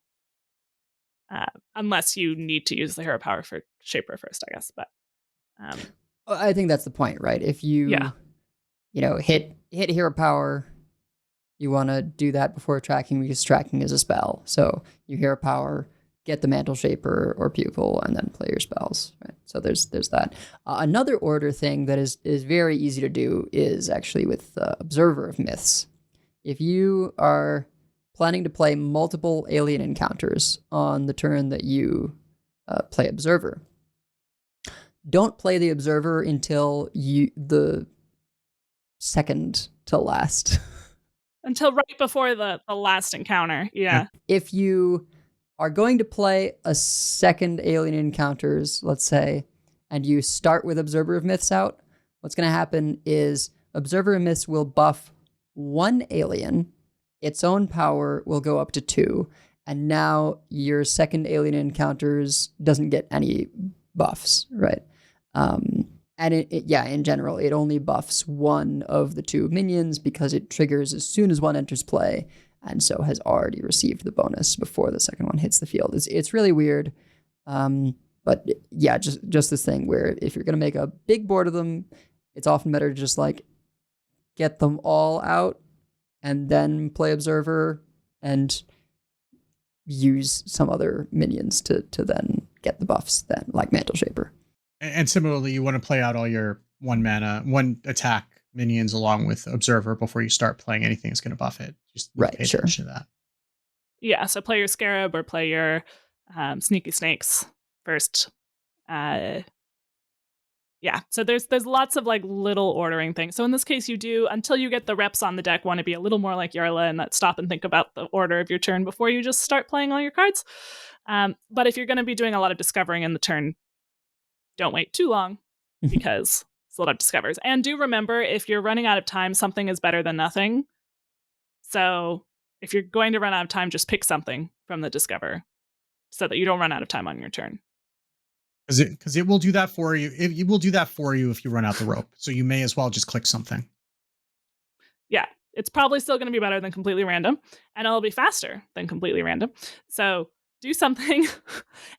[SPEAKER 5] Unless you need to use the hero power for Shaper first, I guess. But
[SPEAKER 3] I think that's the point, right? If you, hit hero power, you want to do that before tracking because tracking is a spell. So you hero power, get the Mantle Shaper or Pupil, and then play your spells. Right? So there's that. Another order thing that is very easy to do is actually with Observer of Myths. if you are planning to play multiple alien encounters on the turn that you play Observer, don't play the Observer until the second to last.
[SPEAKER 5] Until right before the last encounter. Yeah.
[SPEAKER 3] If you are going to play a second Alien Encounters, let's say, and you start with Observer of Myths out, what's going to happen is Observer of Myths will buff one alien, its own power will go up to 2, and now your second Alien Encounters doesn't get any buffs, right? And in general, it only buffs one of the 2 minions because it triggers as soon as one enters play, and so has already received the bonus before the second one hits the field. It's really weird, but yeah, just this thing where if you're gonna make a big board of them, it's often better to just like get them all out and then play Observer and use some other minions to then get the buffs then, like Mantle Shaper.
[SPEAKER 4] And similarly, you want to play out all your 1 mana, 1 attack minions along with Observer before you start playing anything that's going to buff it. Just pay attention to that.
[SPEAKER 5] Yeah, so play your Scarab or play your Sneaky Snakes first. Yeah, so there's lots of like little ordering things. So in this case, you do, until you get the reps on the deck, want to be a little more like Yarla and that stop and think about the order of your turn before you just start playing all your cards. But if you're going to be doing a lot of discovering in the turn, don't wait too long because it's a lot of discovers. And do remember, if you're running out of time, something is better than nothing. So if you're going to run out of time, just pick something from the discover so that you don't run out of time on your turn.
[SPEAKER 4] Because it will do that for you. It will do that for you if you run out the rope. So you may as well just click something.
[SPEAKER 5] Yeah, it's probably still going to be better than completely random, and it'll be faster than completely random. So do something,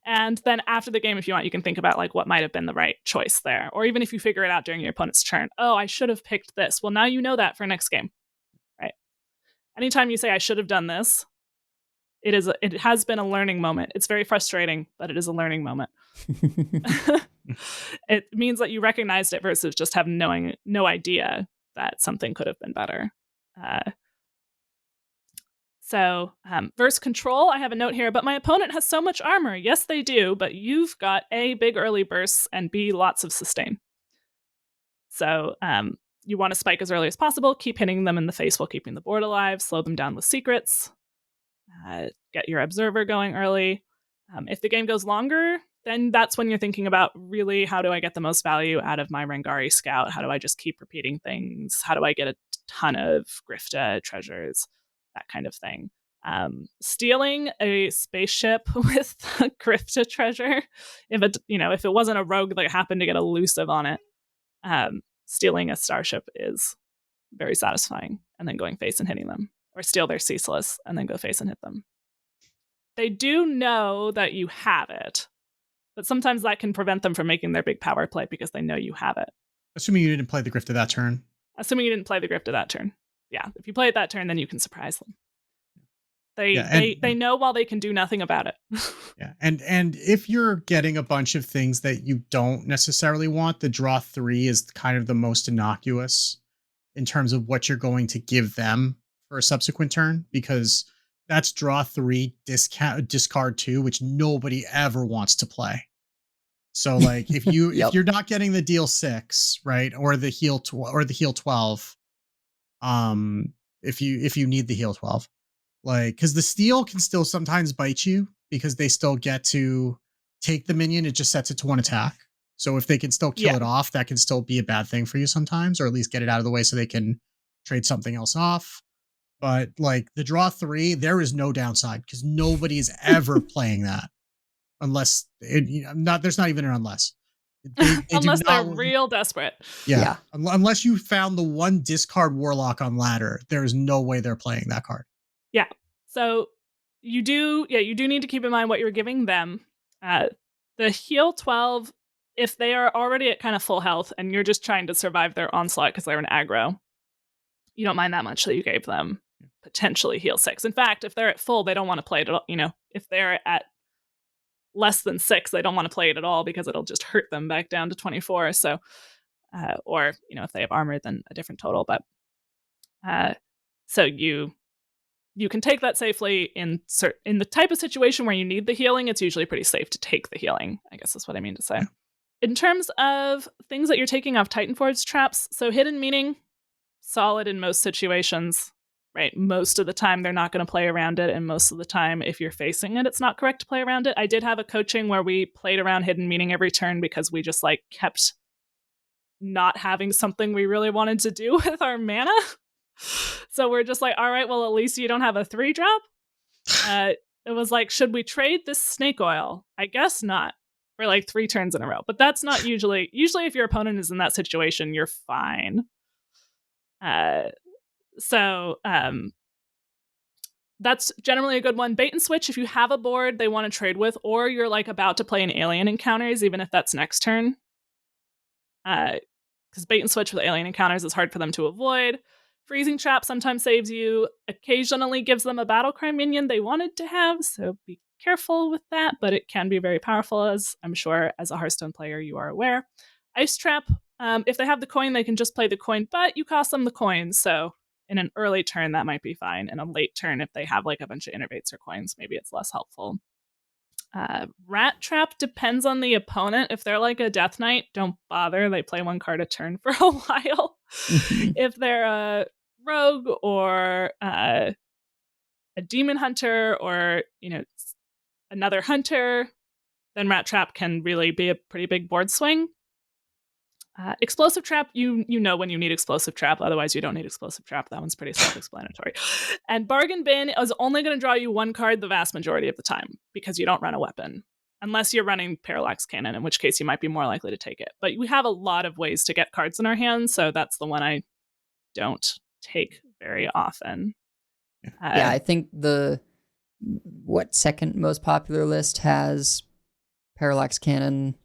[SPEAKER 5] and then after the game, if you want, you can think about like what might have been the right choice there, or even if you figure it out during your opponent's turn. Oh, I should have picked this. Well, now you know that for next game, right? Anytime you say I should have done this, it has been a learning moment. It's very frustrating, but it is a learning moment. It means that you recognized it versus just have no idea that something could have been better. So verse control, I have a note here, but my opponent has so much armor. Yes, they do, but you've got A, big early bursts, and B, lots of sustain. So you want to spike as early as possible, keep hitting them in the face while keeping the board alive, slow them down with secrets, get your Observer going early. If the game goes longer, then that's when you're thinking about really how do I get the most value out of my Rangari Scout? How do I just keep repeating things? How do I get a ton of Grifta treasures? That kind of thing. Stealing a spaceship with a Grifta treasure, if it wasn't a rogue that happened to get elusive on it, stealing a starship is very satisfying, and then going face and hitting them, or steal their ceaseless and then go face and hit them. They do know that you have it, but sometimes that can prevent them from making their big power play because they know you have it.
[SPEAKER 4] Assuming you didn't play the Grift of that turn.
[SPEAKER 5] Yeah, if you play it that turn, then you can surprise them. They know while they can do nothing about it.
[SPEAKER 4] Yeah, and if you're getting a bunch of things that you don't necessarily want, the draw 3 is kind of the most innocuous in terms of what you're going to give them for a subsequent turn, because that's draw 3, discard 2, which nobody ever wants to play. So like if you if you're not getting the deal 6, right, or the heal 12, if you need the heal 12, like, because the steal can still sometimes bite you because they still get to take the minion. It just sets it to 1 attack. So if they can still kill it off, that can still be a bad thing for you sometimes, or at least get it out of the way so they can trade something else off. But like the draw 3, there is no downside because nobody is ever playing that unless there's not even an unless. They
[SPEAKER 5] unless they're real desperate.
[SPEAKER 4] Yeah. Unless you found the one discard warlock on ladder, there is no way they're playing that card.
[SPEAKER 5] Yeah. So you do need to keep in mind what you're giving them. The heal 12, if they are already at kind of full health and you're just trying to survive their onslaught because they're an aggro, you don't mind that much that you gave them potentially heal 6. In fact, if they're at full, they don't want to play it at all. If they're at less than 6, they don't want to play it at all because it'll just hurt them back down to 24. So, or if they have armor, then a different total. But So you can take that safely in the type of situation where you need the healing. It's usually pretty safe to take the healing, I guess is what I mean to say. In terms of things that you're taking off Titanforge's traps, so Hidden Meaning, solid in most situations, right? Most of the time, they're not going to play around it, and most of the time, if you're facing it, it's not correct to play around it. I did have a coaching where we played around Hidden Meaning every turn because we just kept not having something we really wanted to do with our mana. So we're just all right, well, at least you don't have a 3-drop. It was should we trade this snake oil? I guess not. For 3 turns in a row. But that's not usually if your opponent is in that situation, you're fine. So that's generally a good one. Bait and switch, if you have a board they want to trade with, or you're about to play an alien encounters, even if that's next turn. Because bait and switch with alien encounters is hard for them to avoid. Freezing Trap sometimes saves you, occasionally gives them a battle cry minion they wanted to have, so be careful with that, but it can be very powerful, as I'm sure as a Hearthstone player you are aware. Ice Trap, if they have the coin, they can just play the coin, but you cost them the coin, so in an early turn that might be fine. In a late turn, if they have a bunch of innervates or coins, maybe it's less helpful. Rat Trap depends on the opponent. If they're a Death Knight, don't bother. They play 1 card a turn for a while. If they're a rogue or a demon hunter or another hunter, then Rat Trap can really be a pretty big board swing. Explosive Trap, you know when you need Explosive Trap, otherwise you don't need Explosive Trap. That one's pretty self-explanatory. And Bargain Bin is only going to draw you 1 card the vast majority of the time because you don't run a weapon. Unless you're running Parallax Cannon, in which case you might be more likely to take it. But we have a lot of ways to get cards in our hands, so that's the one I don't take very often.
[SPEAKER 3] Yeah, I think second most popular list has Parallax Cannon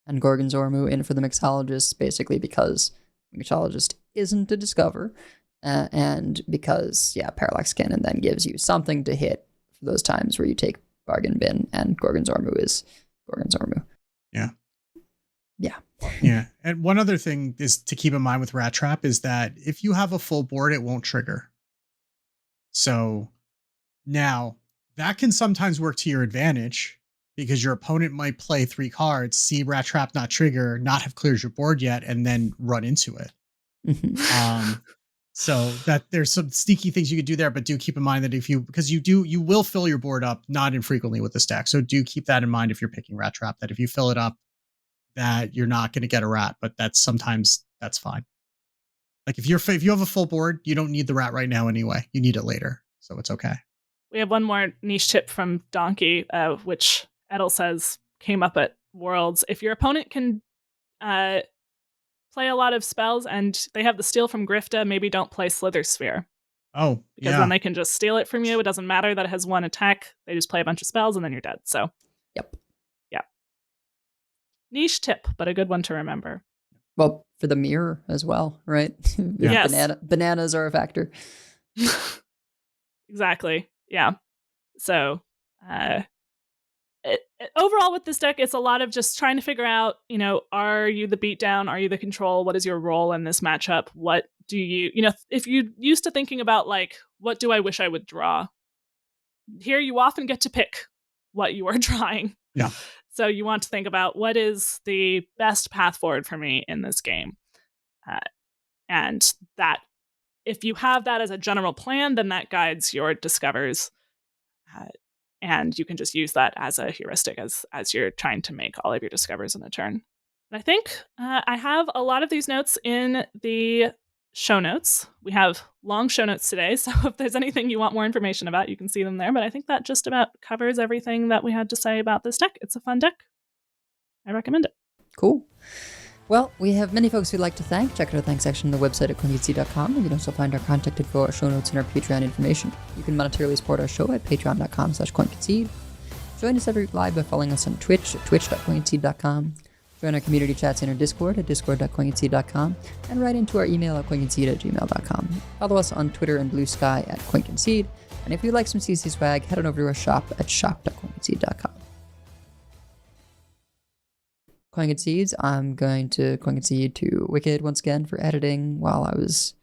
[SPEAKER 3] and Gorgon's Ormu in for the Mixologist, basically because Mixologist isn't a discover, and because, Parallax Cannon then gives you something to hit for those times where you take Bargain Bin, and Gorgon's Ormu is Gorgon's Ormu.
[SPEAKER 4] Yeah.
[SPEAKER 3] Yeah.
[SPEAKER 4] Yeah. And one other thing is to keep in mind with Rat Trap is that if you have a full board, it won't trigger. So now that can sometimes work to your advantage because your opponent might play 3 cards, see Rat Trap not trigger, not have cleared your board yet, and then run into it. So that there's some sneaky things you could do there, but do keep in mind that because you will fill your board up not infrequently with the stack. So do keep that in mind if you're picking Rat Trap, that if you fill it up, that you're not going to get a rat, but that's fine. If you have a full board, you don't need the rat right now anyway. You need it later, so it's okay.
[SPEAKER 5] We have one more niche tip from Donkey, which Edel says came up at Worlds. If your opponent can play a lot of spells and they have the steal from Grifta, maybe don't play Slither Sphere.
[SPEAKER 4] Oh,
[SPEAKER 5] because then they can just steal it from you. It doesn't matter that it has 1 attack. They just play a bunch of spells and then you're dead. So,
[SPEAKER 3] yep.
[SPEAKER 5] Yeah. Niche tip, but a good one to remember.
[SPEAKER 3] Well, for the mirror as well, right?
[SPEAKER 5] Yes.
[SPEAKER 3] Bananas are a factor.
[SPEAKER 5] Exactly. Yeah. So, overall with this deck, it's a lot of just trying to figure out, are you the beatdown? Are you the control? What is your role in this matchup? What do you, if you used to thinking about what do I wish I would draw? Here you often get to pick what you are drawing.
[SPEAKER 4] Yeah.
[SPEAKER 5] So you want to think about what is the best path forward for me in this game. And that if you have that as a general plan, then that guides your discovers. And you can just use that as a heuristic as you're trying to make all of your discovers in a turn. And I think I have a lot of these notes in the show notes. We have long show notes today, so if there's anything you want more information about, you can see them there. But I think that just about covers everything that we had to say about this deck. It's a fun deck. I recommend it.
[SPEAKER 3] Cool. Well, we have many folks we'd like to thank. Check out our thanks section on the website at Concede.com. You can also find our contact info, our show notes, and our Patreon information. You can monetarily support our show at patreon.com/CoinConcede. Join us every week live by following us on Twitch at twitch.coinconcede.com. Join our community chats in our Discord at discord.coinconcede.com. And write into our email at coinconcede@gmail.com. Follow us on Twitter and Blue Sky at CoinConcede. And if you'd like some CC swag, head on over to our shop at shop.coinconcede.com. Coin Concedes, I'm going to Coin Concede to Wicked once again for editing while I was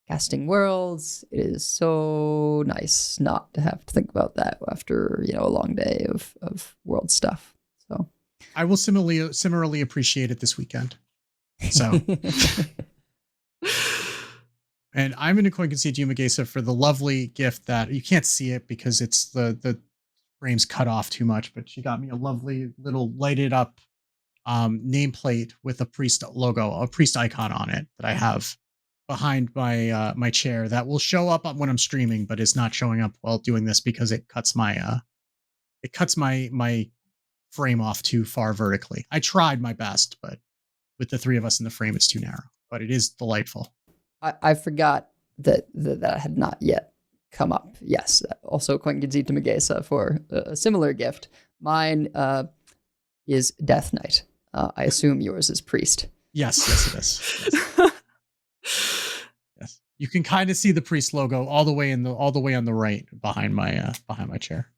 [SPEAKER 3] casting worlds. It is so nice not to have to think about that after, a long day of world stuff. So
[SPEAKER 4] I will similarly appreciate it this weekend. So, and I'm going to Concede to Yumagesa for the lovely gift that you can't see it because it's the frame's cut off too much, but she got me a lovely little lighted up nameplate with a priest logo, a priest icon on it that I have behind my chair that will show up when I'm streaming, but it's not showing up while doing this because it cuts my frame off too far vertically. I tried my best, but with the three of us in the frame, it's too narrow. But it is delightful.
[SPEAKER 3] I forgot that had not yet come up. Yes, also Concede to Yumagesa for a similar gift. Mine is Death Knight. I assume yours is Priest.
[SPEAKER 4] Yes, it is. Yes. Yes. You can kind of see the Priest logo all the way on the right behind my chair.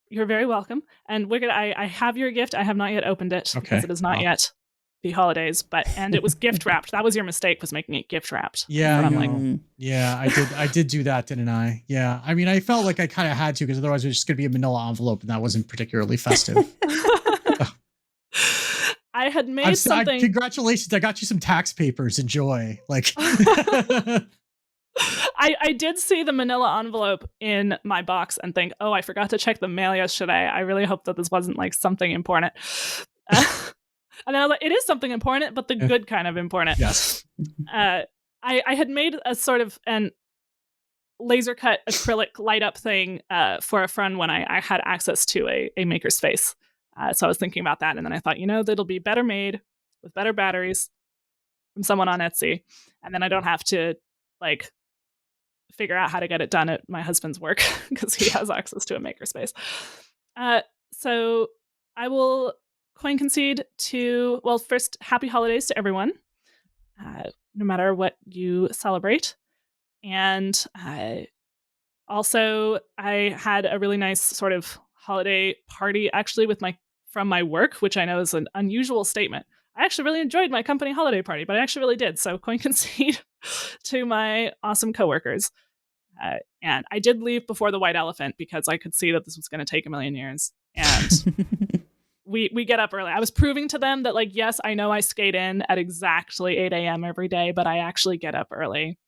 [SPEAKER 5] You're very welcome. And Wicked, I have your gift. I have not yet opened it because it is not yet the holidays, and it was gift wrapped. That was your mistake, was making it gift wrapped.
[SPEAKER 4] Yeah, I did do that, didn't I? Yeah. I mean, I felt like I kind of had to because otherwise it was just going to be a manila envelope and that wasn't particularly festive.
[SPEAKER 5] I had made something.
[SPEAKER 4] Congratulations. I got you some tax papers. Enjoy. Like
[SPEAKER 5] I did see the manila envelope in my box and think, oh, I forgot to check the mail yesterday. I really hope that this wasn't like something important. And then I was like, it is something important, but the good kind of important.
[SPEAKER 4] Yes.
[SPEAKER 5] I had made a sort of an laser cut acrylic light up thing for a friend when I had access to a makerspace. So I was thinking about that. And then I thought, that'll be better made with better batteries from someone on Etsy. And then I don't have to like figure out how to get it done at my husband's work because he has access to a makerspace. So I will concede to, well, first, happy holidays to everyone, no matter what you celebrate. And also, I had a really nice sort of holiday party actually from my work, which I know is an unusual statement. I actually really enjoyed my company holiday party, but I actually really did. So concede to my awesome coworkers. And I did leave before the white elephant because I could see that this was going to take a million years. And we get up early. I was proving to them that, like, yes, I know I skate in at exactly 8 a.m. every day, but I actually get up early.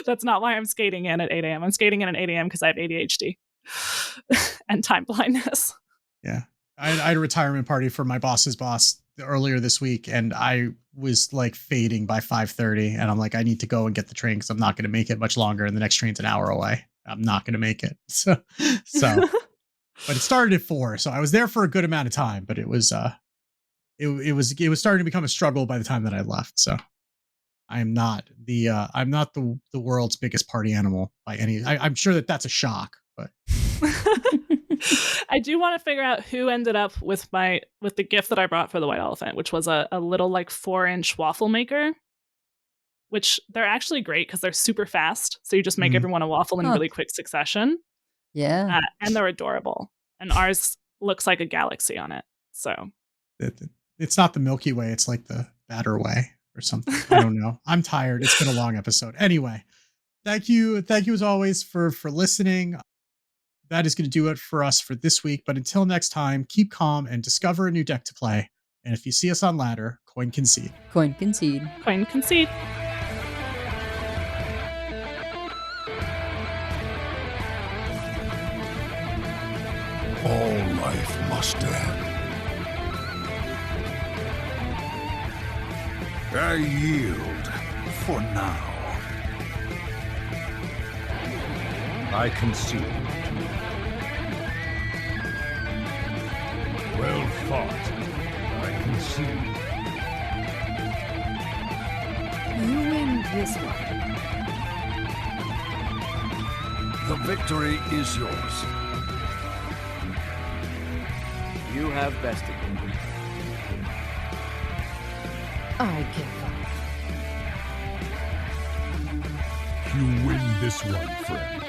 [SPEAKER 5] That's not why I'm skating in at 8 a.m. I'm skating in at 8 a.m. because I have ADHD and time blindness.
[SPEAKER 4] Yeah. I had a retirement party for my boss's boss earlier this week, and I was like fading by 5:30, and I'm like, I need to go and get the train because I'm not going to make it much longer, and the next train's an hour away. I'm not going to make it. So, but it started at 4, so I was there for a good amount of time, but it was starting to become a struggle by the time that I left. So I'm not the world's biggest party animal by any. I'm sure that's a shock, but.
[SPEAKER 5] I do want to figure out who ended up with the gift that I brought for the white elephant, which was a little like 4-inch waffle maker, which they're actually great because they're super fast. So you just make everyone a waffle in really quick succession.
[SPEAKER 3] Yeah.
[SPEAKER 5] And they're adorable. And ours looks like a galaxy on it. So
[SPEAKER 4] it's not the Milky Way. It's like the Batter Way or something. I don't know. I'm tired. It's been a long episode. Anyway, thank you. Thank you as always for listening. That is going to do it for us for this week. But until next time, keep calm and discover a new deck to play. And if you see us on ladder, concede.
[SPEAKER 3] Concede.
[SPEAKER 5] Concede.
[SPEAKER 1] All life must end. I yield for now. I concede. Well fought. I concede.
[SPEAKER 2] You win this one.
[SPEAKER 1] The victory is yours.
[SPEAKER 6] You have bested me.
[SPEAKER 2] I give up.
[SPEAKER 1] You win this one, friend.